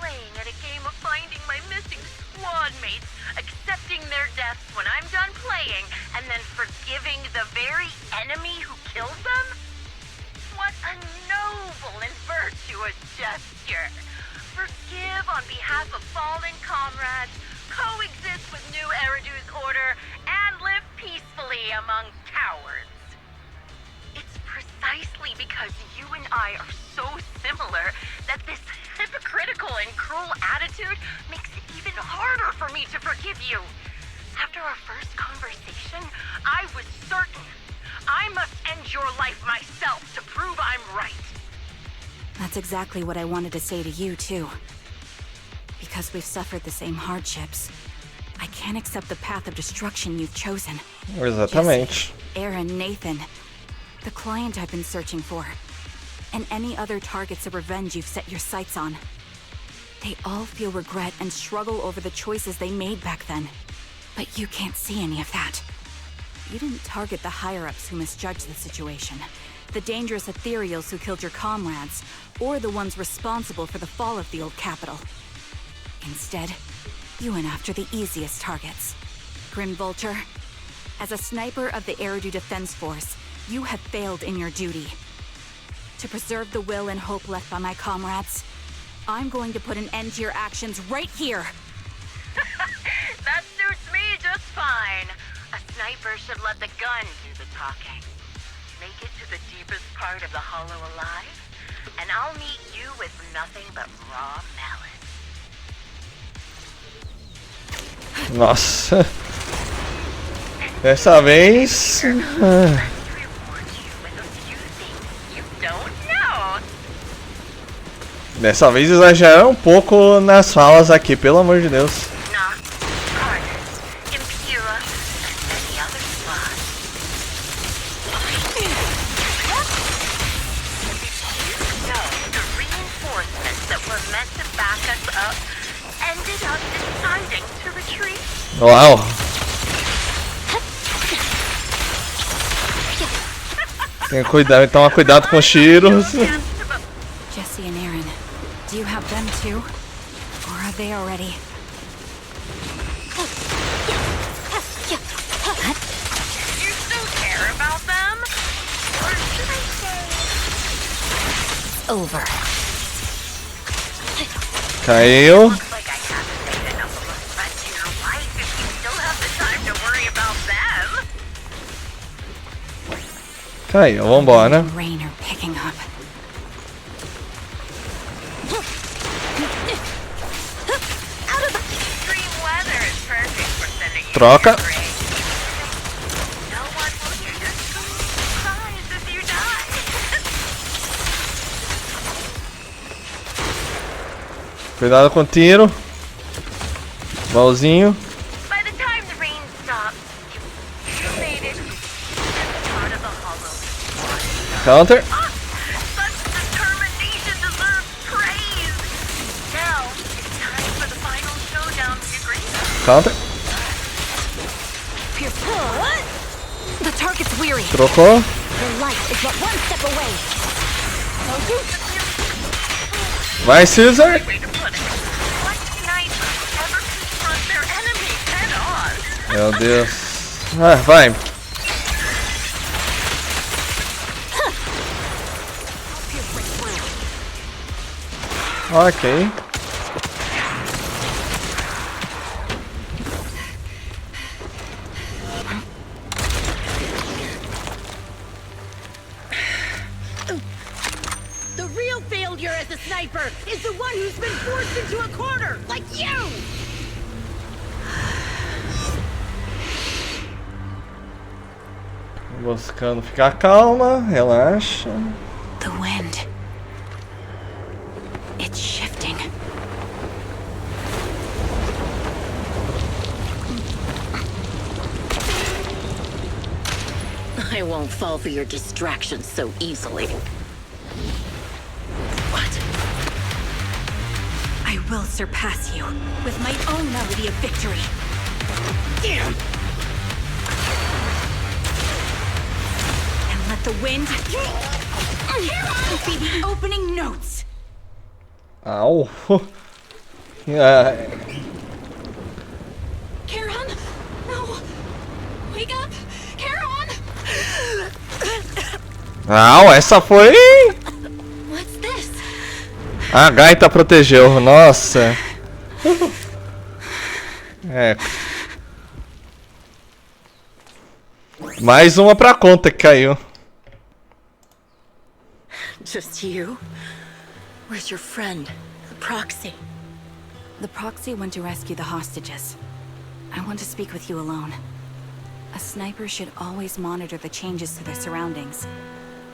Speaker 3: playing at a game of finding my missing squad mates, accepting their deaths when I'm done playing, and then forgiving the very enemy who kills them? What a noble and virtuous gesture. Forgive on behalf of fallen comrades, coexist with new Eridu's order, and live peacefully among cowards. It's precisely because you and I are so similar that this hypocritical and cruel attitude makes it even harder for me to forgive you. After our first conversation, I was certain I must end your life myself to prove I'm right.
Speaker 2: That's exactly what I wanted to say to you, too. Because we've suffered the same hardships, I can't accept the path of destruction you've chosen.
Speaker 1: Exatamente.
Speaker 2: Aaron, Nathan, the client I've been searching for, and any other targets of revenge you've set your sights on. They all feel regret and struggle over the choices they made back then. But you can't see any of that. You didn't target the higher-ups who misjudged the situation, the dangerous ethereals who killed your comrades, or the ones responsible for the fall of the old capital. Instead, you went after the easiest targets. Grim Vulture, as a sniper of the Eridu Defense Force, you have failed in your duty. To preserve the will and hope left by my comrades, I'm going to put an end to your actions right here.
Speaker 3: That suits me just fine. A sniper should let the gun do the talking. Make it to the deepest part of the hollow alive, and I'll meet you with nothing but raw malice.
Speaker 1: Nossa. Dessa vez. Dessa vez exageraram um pouco nas falas aqui, pelo amor de Deus. Uau! Tem que cuidar, tomar cuidado com os tiros.
Speaker 2: Jesse and Aaron, do you have them too? Or are they already?
Speaker 3: You still care about them? Or should I say...
Speaker 2: Over.
Speaker 1: Caiu. Caiu, vambora.
Speaker 2: Rain are picking up.
Speaker 1: Troca. Cuidado com o tiro. Balzinho. Counter. Counter.
Speaker 2: The target's weary.
Speaker 1: Trocou.
Speaker 2: The light is but one step away.
Speaker 1: Vai, Caesar. Meu Deus. Ah, vai. Ok.
Speaker 12: The real failure as a sniper is the one who's been forced into a corner, like you!
Speaker 1: Buscando ficar calma, relaxa.
Speaker 2: The wind. It's shifting.
Speaker 12: I won't fall for your distractions so easily. What?
Speaker 2: I will surpass you with my own melody of victory.
Speaker 12: Damn!
Speaker 2: And let the wind be the opening notes.
Speaker 1: Au.
Speaker 6: Charon? No! Wake up! Charon!
Speaker 1: Au, essa foi...
Speaker 6: What's this?
Speaker 1: A gaita protegeu, nossa. É. Mais uma pra conta que caiu.
Speaker 12: Just you? Where's your friend, the proxy?
Speaker 2: The proxy went to rescue the hostages. I want to speak with you alone. A sniper should always monitor the changes to their surroundings,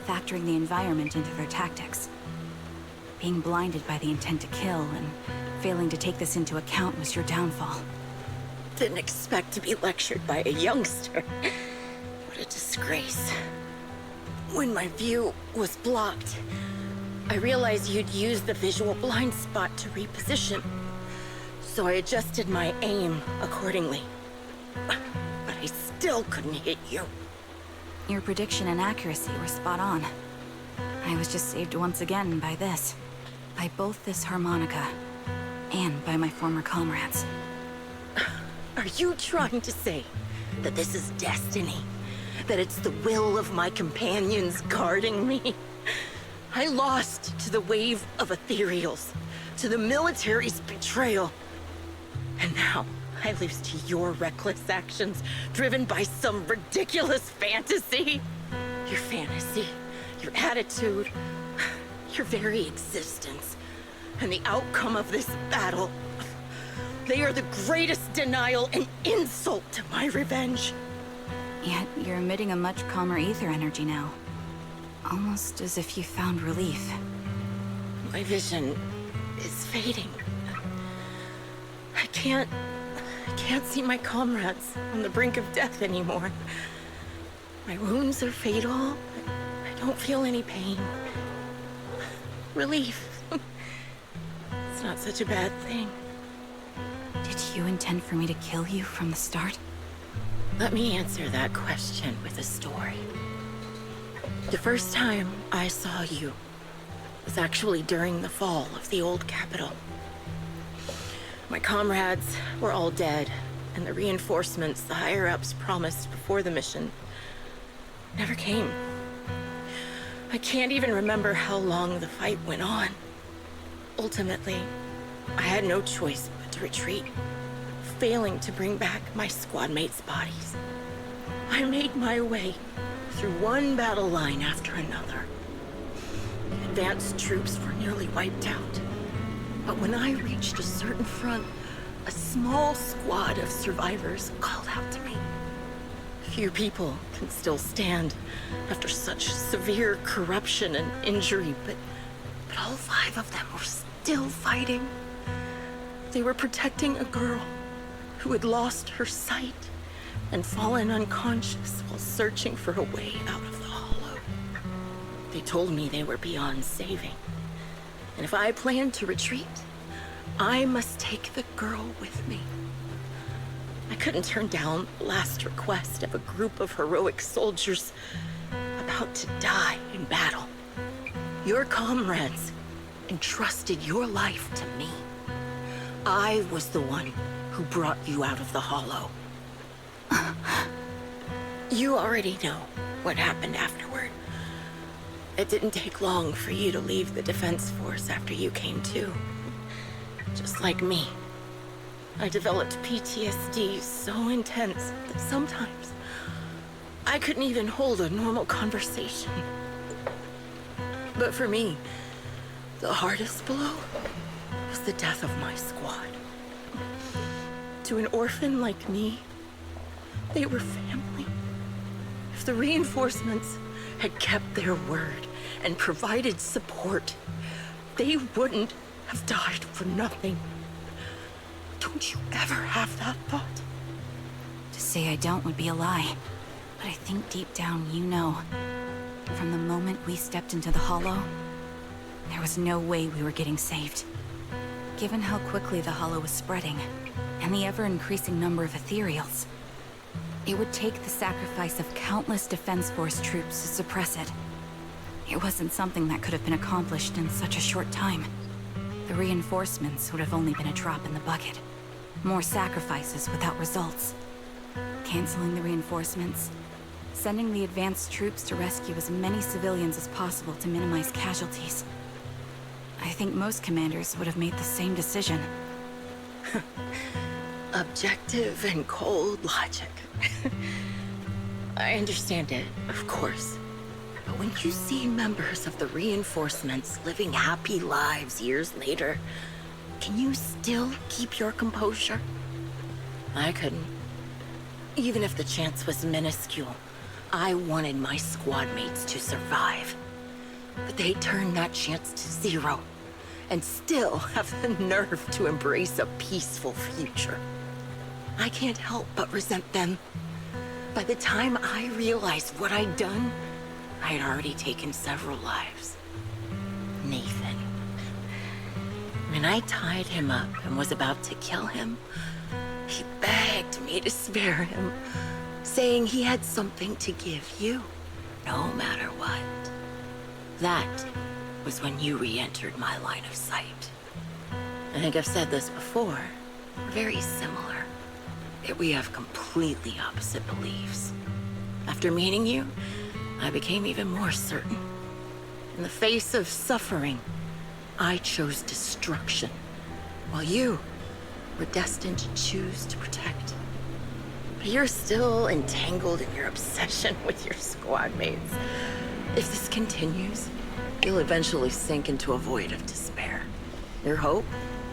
Speaker 2: factoring the environment into their tactics. Being blinded by the intent to kill and failing to take this into account was your downfall.
Speaker 12: Didn't expect to be lectured by a youngster. What a disgrace. When my view was blocked, I realized you'd used the visual blind spot to reposition. So I adjusted my aim accordingly. But I still couldn't hit you.
Speaker 2: Your prediction and accuracy were spot on. I was just saved once again by this. By both this harmonica, and by my former comrades.
Speaker 12: Are you trying to say that this is destiny? That it's the will of my companions guarding me? I lost to the wave of ethereals, to the military's betrayal. And now I lose to your reckless actions, driven by some ridiculous fantasy. Your fantasy, your attitude, your very existence, and the outcome of this battle. They are the greatest denial and insult to my revenge.
Speaker 2: Yet you're emitting a much calmer ether energy now. Almost as if you found relief.
Speaker 12: My vision is fading. I can't see my comrades on the brink of death anymore. My wounds are fatal. I don't feel any pain. Relief. It's not such a bad thing.
Speaker 2: Did you intend for me to kill you from the start?
Speaker 12: Let me answer that question with a story. The first time I saw you was actually during the fall of the old capital. My comrades were all dead, and the reinforcements the higher-ups promised before the mission never came. I can't even remember how long the fight went on. Ultimately, I had no choice but to retreat, failing to bring back my squad mates' bodies. I made my way through one battle line after another. The advanced troops were nearly wiped out. But when I reached a certain front, a small squad of survivors called out to me. Few people can still stand after such severe corruption and injury, but all 5 of them were still fighting. They were protecting a girl who had lost her sight and fallen unconscious while searching for a way out of the hollow. They told me they were beyond saving, and if I planned to retreat, I must take the girl with me. I couldn't turn down the last request of a group of heroic soldiers about to die in battle. Your comrades entrusted your life to me. I was the one who brought you out of the hollow. You already know what happened afterward. It didn't take long for you to leave the defense force after you came to. Just like me. I developed PTSD so intense that sometimes I couldn't even hold a normal conversation. But for me, the hardest blow was the death of my squad. To an orphan like me, they were family. If the reinforcements had kept their word and provided support, they wouldn't have died for nothing. Don't you ever have that thought?
Speaker 2: To say I don't would be a lie. But I think deep down you know. From the moment we stepped into the hollow, there was no way we were getting saved. Given how quickly the hollow was spreading, and the ever-increasing number of ethereals, it would take the sacrifice of countless Defense Force troops to suppress it. It wasn't something that could have been accomplished in such a short time. The the reinforcements would have only been a drop in the bucket. More sacrifices without results. Canceling the reinforcements, sending the advanced troops to rescue as many civilians as possible to minimize casualties. I think most commanders would have made the same decision.
Speaker 12: Objective and cold logic. I understand it, of course. But when you see members of the reinforcements living happy lives years later, can you still keep your composure? I couldn't. Even if the chance was minuscule, I wanted my squad mates to survive. But they turned that chance to zero, and still have the nerve to embrace a peaceful future. I can't help but resent them. By the time I realized what I'd done, I had already taken several lives. Nathan. When I tied him up and was about to kill him, he begged me to spare him, saying he had something to give you, no matter what. That was when you re-entered my line of sight. I think I've said this before. We're very similar. Yet we have completely opposite beliefs. After meeting you, I became even more certain. In the face of suffering, I chose destruction, while you were destined to choose to protect. But you're still entangled in your obsession with your squad mates. If this continues, you'll eventually sink into a void of despair. Your hope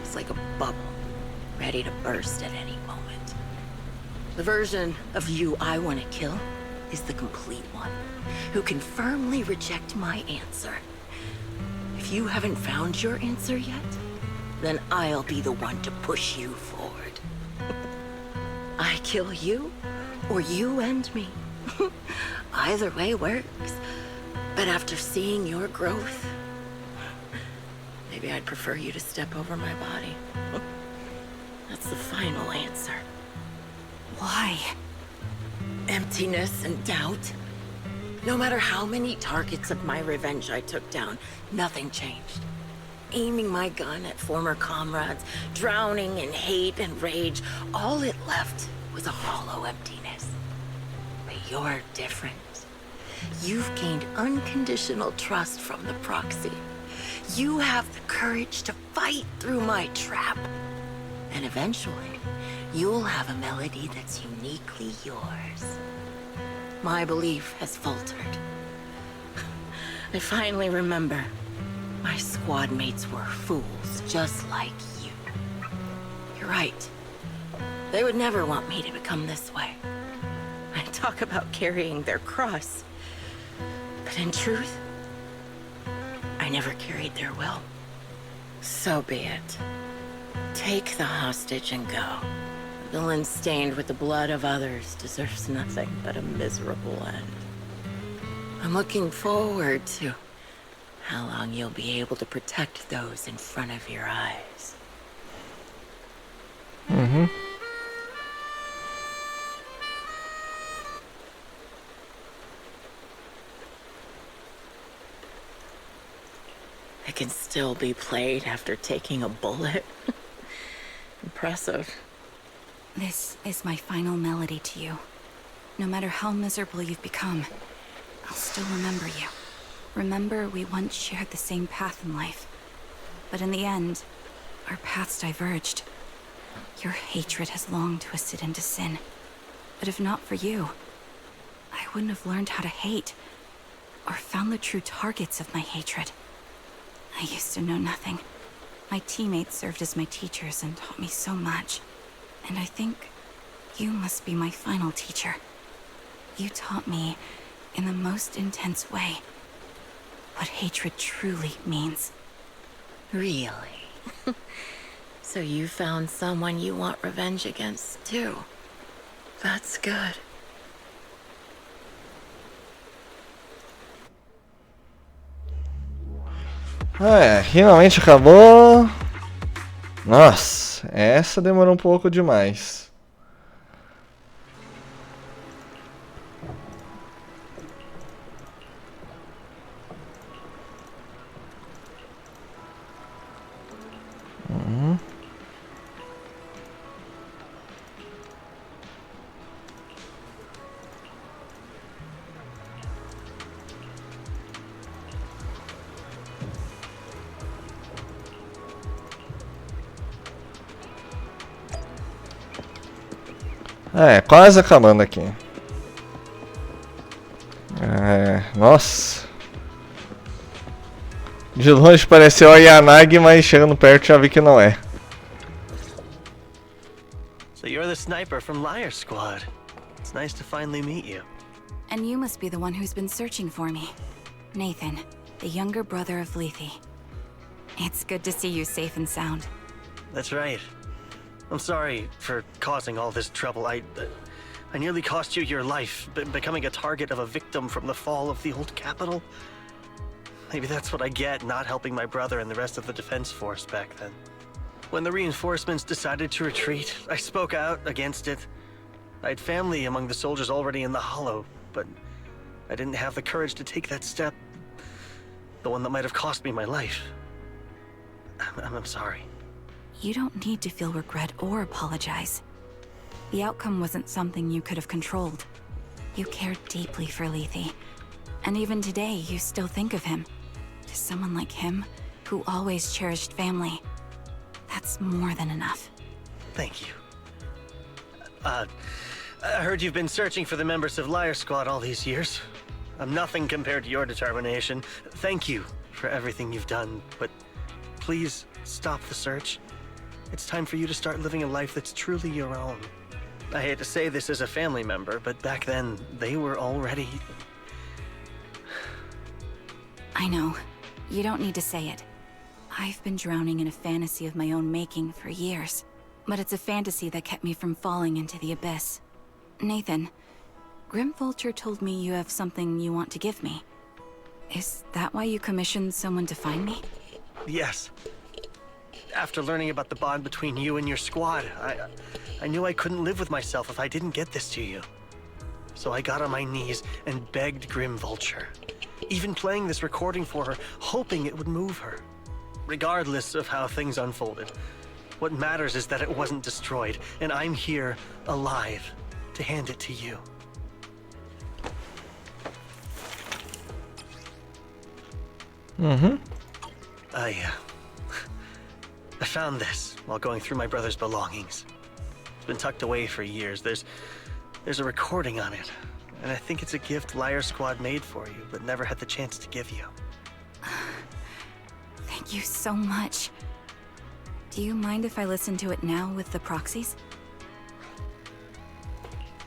Speaker 12: is like a bubble, ready to burst at any moment. The version of you I want to kill is the complete one, who can firmly reject my answer. If you haven't found your answer yet, then I'll be the one to push you forward. I kill you, or you end me. Either way works. But after seeing your growth, maybe I'd prefer you to step over my body. That's the final answer.
Speaker 2: Why?
Speaker 12: Emptiness and doubt. No matter how many targets of my revenge I took down, nothing changed. Aiming my gun at former comrades, drowning in hate and rage, all it left was a hollow emptiness. But you're different. You've gained unconditional trust from the proxy. You have the courage to fight through my trap. And eventually, you'll have a melody that's uniquely yours. My belief has faltered. I finally remember. My squad mates were fools, just like you. You're right. They would never want me to become this way. I talk about carrying their cross. But in truth, I never carried their will. So be it. Take the hostage and go. A villain stained with the blood of others deserves nothing but a miserable end. I'm looking forward to how long you'll be able to protect those in front of your eyes.
Speaker 1: Mm-hmm.
Speaker 12: It can still be played after taking a bullet. Impressive.
Speaker 2: This is my final melody to you. No matter how miserable you've become, I'll still remember you. Remember we once shared the same path in life. But in the end, our paths diverged. Your hatred has long twisted into sin. But if not for you, I wouldn't have learned how to hate, or found the true targets of my hatred. I used to know nothing. My teammates served as my teachers and taught me so much. And I think you must be my final teacher. You taught me, in the most intense way, what hatred truly means.
Speaker 12: Really? So you found someone you want revenge against, too. That's good.
Speaker 1: Finalmente acabou. Nossa, essa demorou um pouco demais. É, quase acabando aqui. Nossa. De longe pareceu a Yanagi, mas chegando perto já vi que não é.
Speaker 11: So you're the sniper from Liar Squad. It's nice to finally meet you.
Speaker 2: And you must be the one who's been searching for me. Nathan, the younger brother of Lethe. It's good to see you safe and sound.
Speaker 11: That's right. I'm sorry for causing all this trouble. I nearly cost you your life, becoming a target of a victim from the fall of the old capital. Maybe that's what I get not helping my brother and the rest of the defense force back then. When the reinforcements decided to retreat, I spoke out against it. I had family among the soldiers already in the Hollow, but I didn't have the courage to take that step. The one that might have cost me my life. I'm sorry.
Speaker 2: You don't need to feel regret or apologize. The outcome wasn't something you could have controlled. You cared deeply for Lethe. And even today, you still think of him. To someone like him, who always cherished family. That's more than enough.
Speaker 11: Thank you. I heard you've been searching for the members of Liar Squad all these years. I'm nothing compared to your determination. Thank you for everything you've done, but please stop the search. It's time for you to start living a life that's truly your own. I hate to say this as a family member, but back then, they were already...
Speaker 2: I know. You don't need to say it. I've been drowning in a fantasy of my own making for years. But it's a fantasy that kept me from falling into the abyss. Nathan, Grim Vulture told me you have something you want to give me. Is that why you commissioned someone to find me?
Speaker 11: Yes. After learning about the bond between you and your squad, I knew I couldn't live with myself if I didn't get this to you. So I got on my knees and begged Grim Vulture. Even playing this recording for her, hoping it would move her. Regardless of how things unfolded, what matters is that it wasn't destroyed, and I'm here, alive, to hand it to you. I found this while going through my brother's belongings. It's been tucked away for years. There's a recording on it, and I think it's a gift Liar Squad made for you, but never had the chance to give you.
Speaker 2: Thank you so much. Do you mind if I listen to it now with the proxies?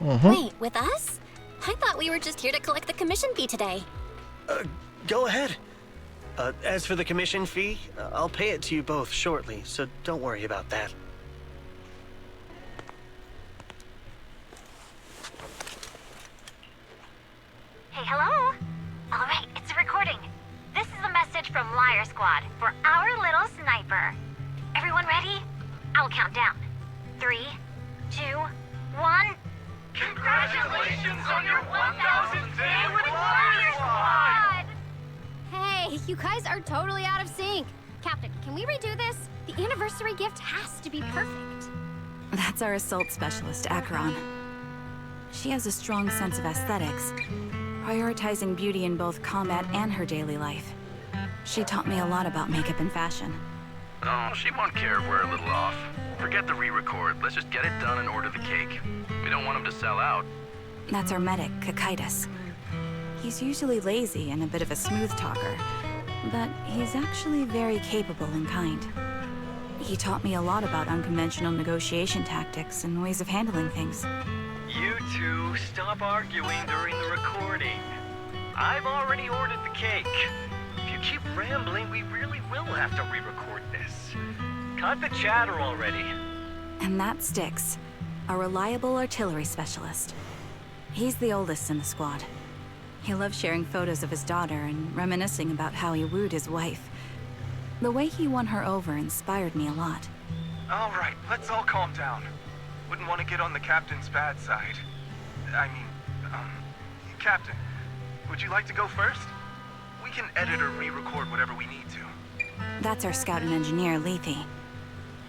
Speaker 6: Wait, with us? I thought we were just here to collect the commission fee today.
Speaker 11: Go ahead. As for the commission fee, I'll pay it to you both shortly, so don't worry about that.
Speaker 3: Hey, hello? Alright, it's a recording. This is a message from Liar Squad for our little sniper. Everyone ready? I'll count down. 3, 2, 1... Congratulations on your 1000th day with Liar Squad!
Speaker 13: Hey, you guys are totally out of sync. Captain, can we redo this? The anniversary gift has to be perfect.
Speaker 2: That's our assault specialist, Acheron. She has a strong sense of aesthetics, prioritizing beauty in both combat and her daily life. She taught me a lot about makeup and fashion.
Speaker 14: Oh, she won't care if we're a little off. Forget the re-record. Let's just get it done and order the cake. We don't want him to sell out.
Speaker 2: That's our medic, Kakaitis. He's usually lazy and a bit of a smooth talker, but he's actually very capable and kind. He taught me a lot about unconventional negotiation tactics and ways of handling things.
Speaker 15: You two, stop arguing during the recording. I've already ordered the cake. If you keep rambling, we really will have to re-record this. Cut the chatter already.
Speaker 2: And that sticks. A reliable artillery specialist. He's the oldest in the squad. He loves sharing photos of his daughter and reminiscing about how he wooed his wife. The way he won her over inspired me a lot.
Speaker 16: All right, let's all calm down. Wouldn't want to get on the captain's bad side. Captain, would you like to go first? We can edit or re-record whatever we need to.
Speaker 2: That's our scout and engineer, Lethe.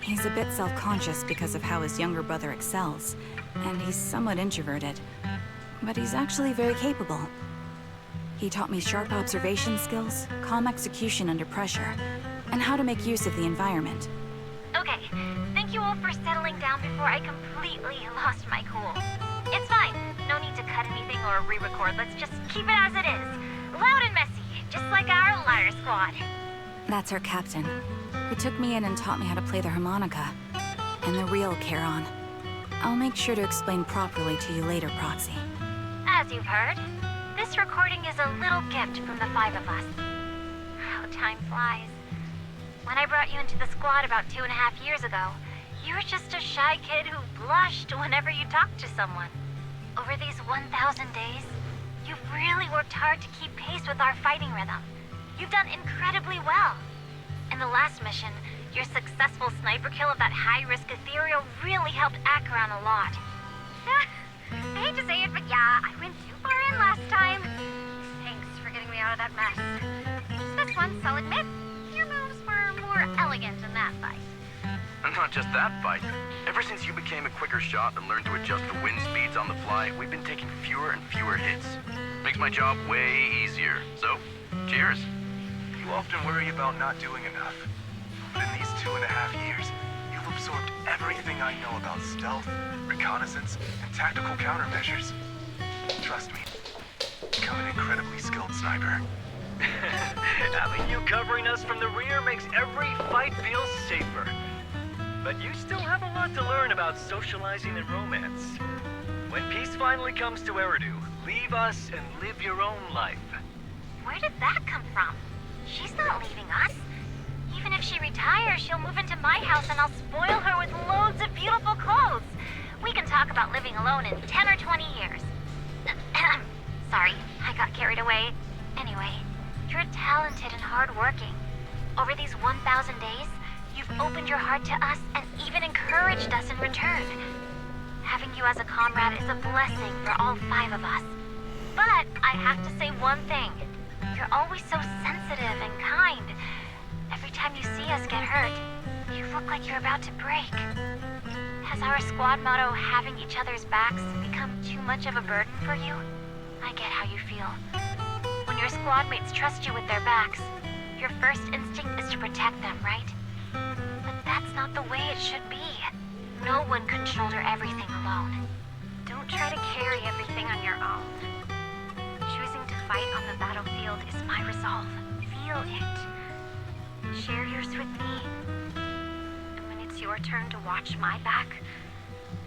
Speaker 2: He's a bit self-conscious because of how his younger brother excels, and he's somewhat introverted. But he's actually very capable. He taught me sharp observation skills, calm execution under pressure, and how to make use of the environment.
Speaker 3: Okay, thank you all for settling down before I completely lost my cool. It's fine. No need to cut anything or re-record. Let's just keep it as it is. Loud and messy, just like our liar squad.
Speaker 2: That's our captain, who took me in and taught me how to play the harmonica. And the real Charon. I'll make sure to explain properly to you later, Proxy.
Speaker 3: As you've heard, this recording is a little gift from the 5 of us. How time flies. When I brought you into the squad about 2.5 years ago, you were just a shy kid who blushed whenever you talked to someone. Over these 1,000 days, you've really worked hard to keep pace with our fighting rhythm. You've done incredibly well. In the last mission, your successful sniper kill of that high-risk ethereal really helped Acheron a lot. I hate to say it, but yeah, I went too far in last time. Thanks for getting me out of that mess. Just this once, I'll admit, your moves were more elegant in that fight.
Speaker 14: And not just that fight. Ever since you became a quicker shot and learned to adjust the wind speeds on the fly, we've been taking fewer and fewer hits. Makes my job way easier. So, cheers.
Speaker 16: You often worry about not doing enough. But in these 2.5 years, you've absorbed everything I know about stealth, reconnaissance, and tactical countermeasures. Trust me, become an incredibly skilled sniper.
Speaker 15: Having you covering us from the rear makes every fight feel safer. But you still have a lot to learn about socializing and romance. When peace finally comes to Eridu, leave us and live your own life.
Speaker 3: Where did that come from? She's not leaving us. Even if she retires, she'll move into my house and I'll spoil her with loads of beautiful clothes. We can talk about living alone in 10 or 20 years. Sorry, I got carried away. Anyway, you're talented and hardworking. Over these 1,000 days, you've opened your heart to us and even encouraged us in return. Having you as a comrade is a blessing for all 5 of us. But I have to say one thing. You're always so sensitive and kind. Every time you see us get hurt, you look like you're about to break. Has our squad motto, having each other's backs, become too much of a burden for you? I get how you feel. When your squad mates trust you with their backs, your first instinct is to protect them, right? But that's not the way it should be. No one can shoulder everything alone. Don't try to carry everything on your own. Choosing to fight on the battlefield is my resolve. Feel it. Share yours with me. And when it's your turn to watch my back,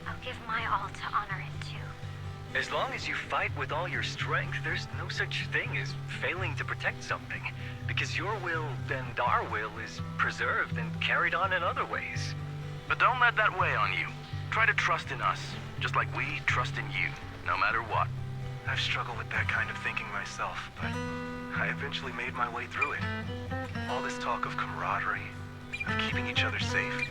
Speaker 3: I'll give my all to honor it too.
Speaker 15: As long as you fight with all your strength, there's no such thing as failing to protect something. Because your will and our will is preserved and carried on in other ways.
Speaker 14: But don't let that weigh on you. Try to trust in us, just like we trust in you, no matter what.
Speaker 16: I've struggled with that kind of thinking myself, but I eventually made my way through it. All this talk of camaraderie, of keeping each other safe.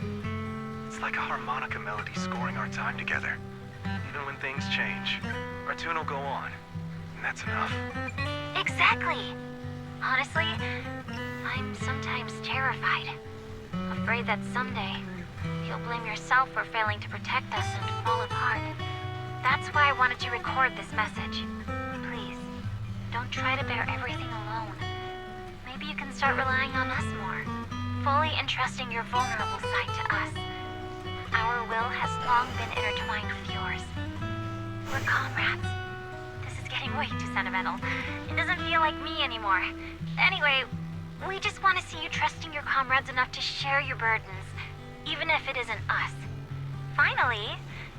Speaker 16: It's like a harmonica melody scoring our time together. Even when things change, our tune will go on, and that's enough.
Speaker 3: Exactly. Honestly, I'm sometimes terrified. Afraid that someday, you'll blame yourself for failing to protect us and fall apart. That's why I wanted to record this message. Please, don't try to bear everything alone. Maybe you can start relying on us more, fully entrusting your vulnerable side to us. Our will has long been intertwined with yours. We're comrades. This is getting way too sentimental. It doesn't feel like me anymore. Anyway, we just want to see you trusting your comrades enough to share your burdens, even if it isn't us. Finally,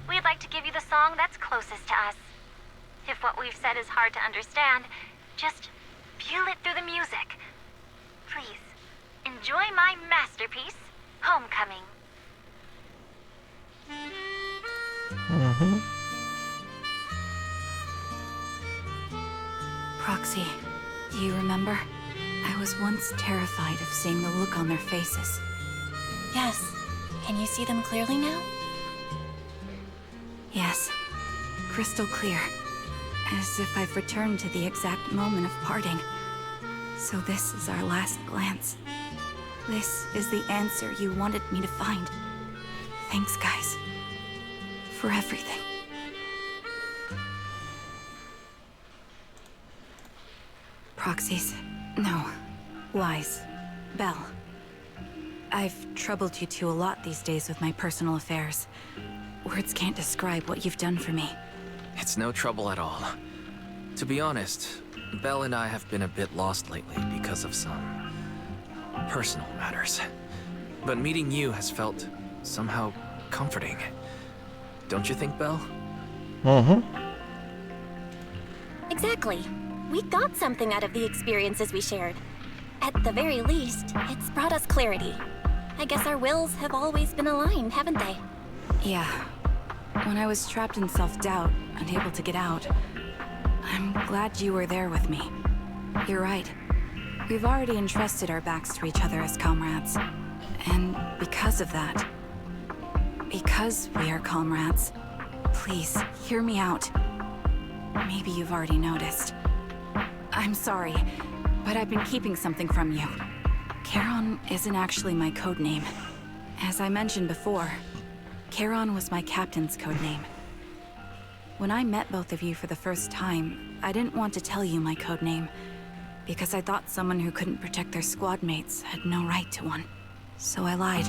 Speaker 3: we'd like to give you the song that's closest to us. If what we've said is hard to understand, just feel it through the music. Please, enjoy my masterpiece, Homecoming.
Speaker 2: Proxy, do you remember? I was once terrified of seeing the look on their faces.
Speaker 6: Yes. Can you see them clearly now?
Speaker 2: Yes. Crystal clear. As if I've returned to the exact moment of parting. So this is our last glance. This is the answer you wanted me to find. Thanks, guys. For everything. Proxies. No. Lies. Belle. I've troubled you two a lot these days with my personal affairs. Words can't describe what you've done for me.
Speaker 5: It's no trouble at all. To be honest, Belle and I have been a bit lost lately because of some personal matters. But meeting you has felt somehow comforting. Don't you think, Belle?
Speaker 6: Exactly. We got something out of the experiences we shared. At the very least, it's brought us clarity. I guess our wills have always been aligned, haven't they?
Speaker 2: Yeah. When I was trapped in self-doubt, unable to get out, I'm glad you were there with me. You're right. We've already entrusted our backs to each other as comrades. And because of that, because we are comrades, please, hear me out. Maybe you've already noticed. I'm sorry, but I've been keeping something from you. Charon isn't actually my code name. As I mentioned before, Charon was my captain's code name. When I met both of you for the first time, I didn't want to tell you my code name, because I thought someone who couldn't protect their squad mates had no right to one. So I lied.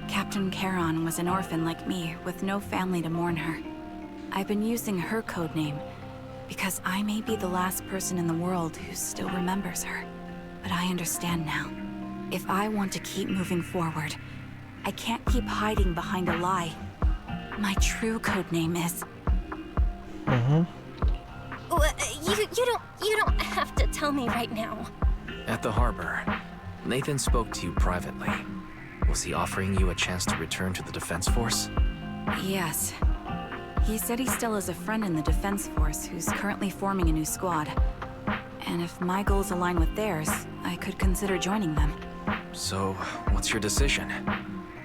Speaker 2: Captain Charon was an orphan like me, with no family to mourn her. I've been using her code name because I may be the last person in the world who still remembers her. But I understand now. If I want to keep moving forward, I can't keep hiding behind a lie. My true code name is...
Speaker 6: You don't have to tell me right now.
Speaker 5: At the harbor, Nathan spoke to you privately. Was he offering you a chance to return to the Defense Force?
Speaker 2: Yes. He said he still has a friend in the Defense Force who's currently forming a new squad. And if my goals align with theirs, I could consider joining them.
Speaker 5: So, what's your decision?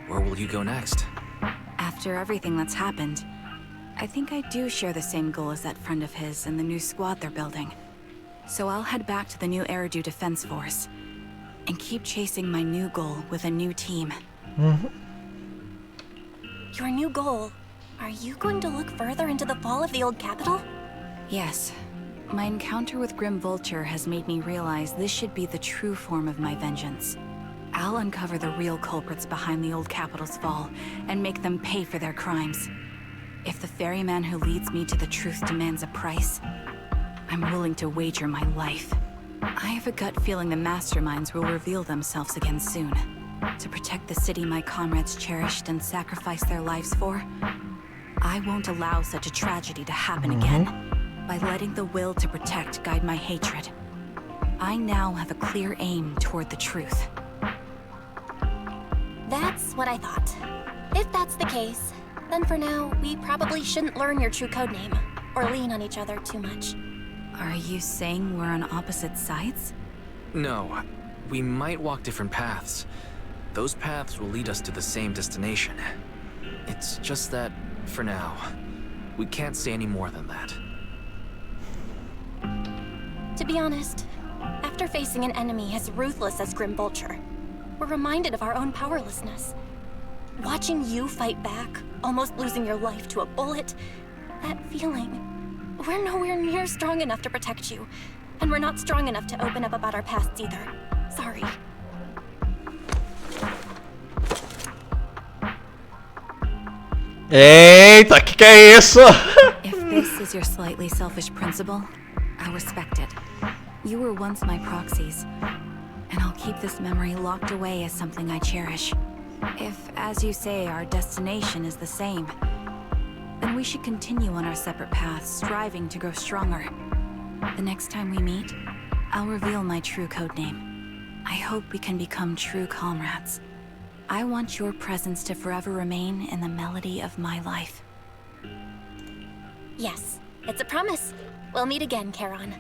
Speaker 5: Where will you go next?
Speaker 2: After everything that's happened, I think I do share the same goal as that friend of his and the new squad they're building. So I'll head back to the new Eridu Defense Force and keep chasing my new goal with a new team.
Speaker 6: Your new goal? Are you going to look further into the fall of the old capital?
Speaker 2: Yes. My encounter with Grim Vulture has made me realize this should be the true form of my vengeance. I'll uncover the real culprits behind the old capital's fall and make them pay for their crimes. If the ferryman who leads me to the truth demands a price, I'm willing to wager my life. I have a gut feeling the masterminds will reveal themselves again soon. To protect the city my comrades cherished and sacrificed their lives for, I won't allow such a tragedy to happen again. By letting the will to protect guide my hatred, I now have a clear aim toward the truth.
Speaker 6: That's what I thought. If that's the case, then for now, we probably shouldn't learn your true codename, or lean on each other too much.
Speaker 2: Are you saying we're on opposite sides?
Speaker 5: No. We might walk different paths. Those paths will lead us to the same destination. It's just that, for now, we can't say any more than that.
Speaker 6: To be honest, after facing an enemy as ruthless as Grim Vulture, we're reminded of our own powerlessness. Watching you fight back, almost losing your life to a bullet, that feeling. We're nowhere near strong enough to protect you, and we're not strong enough to open up about our pasts either. Sorry.
Speaker 1: Eita, que é isso?
Speaker 2: If this is your slightly selfish principle, I respect it. You were once my proxies, and I'll keep this memory locked away as something I cherish. If, as you say, our destination is the same, then we should continue on our separate paths, striving to grow stronger. The next time we meet, I'll reveal my true codename. I hope we can become true comrades. I want your presence to forever remain in the melody of my life.
Speaker 6: Yes, it's a promise. We'll meet again, Charon.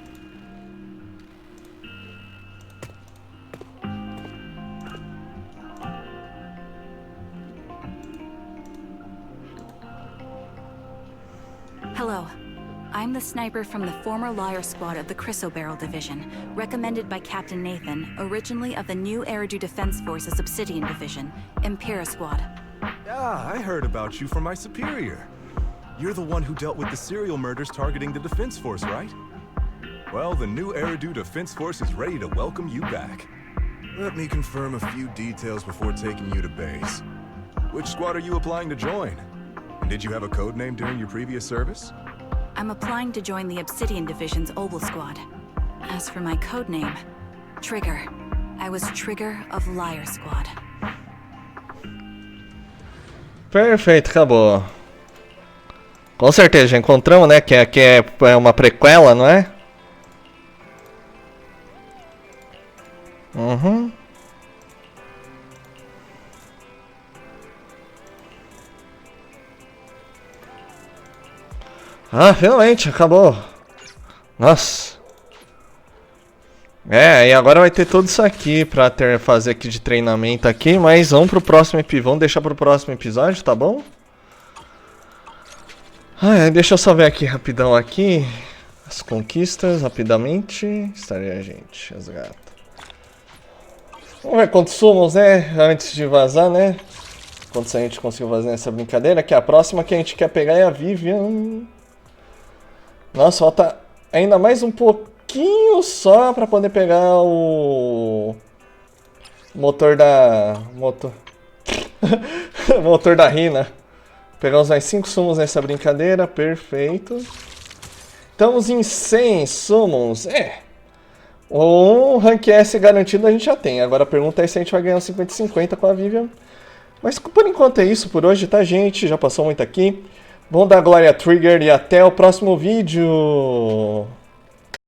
Speaker 2: Hello. I'm the sniper from the former Liar Squad of the Chrysoberyl Division, recommended by Captain Nathan, originally of the new Eridu Defense Force's Obsidian Division, Impera Squad.
Speaker 17: Yeah, I heard about you from my superior. You're the one who dealt with the serial murders targeting the Defense Force, right? Well, the new Eridu Defense Force is ready to welcome you back. Let me confirm a few details before taking you to base. Which squad are you applying to join? And did you have a code name during your previous service?
Speaker 2: I'm applying to join the Obsidian Division's Obel Squad. As for my code name, Trigger. I was Trigger of Liar Squad.
Speaker 1: Perfeito, acabou. Com certeza, já encontramos, né? Que é uma prequela, não é? Uhum. Ah, finalmente, acabou. Nossa. E agora vai ter tudo isso aqui pra fazer aqui de treinamento aqui, mas vamos pro próximo episódio. Vamos deixar pro próximo episódio, tá bom? Deixa eu só ver aqui rapidão aqui. As conquistas, rapidamente. Estaria a gente, as gatas. Vamos ver quantos sumos, né? Antes de vazar, né? Quantos a gente conseguiu fazer nessa brincadeira. Aqui a próxima que a gente quer pegar é a Vivian. Nossa, falta ainda mais um pouquinho só pra poder pegar o motor da... motor da Rina. Pegar uns mais 5 summons nessa brincadeira, perfeito. Estamos em 100 summons, um rank S garantido a gente já tem. Agora a pergunta é se a gente vai ganhar um 50-50 com a Vivian. Mas por enquanto é isso por hoje, tá, gente? Já passou muito aqui. Vamos dar glória a Trigger e até o próximo vídeo.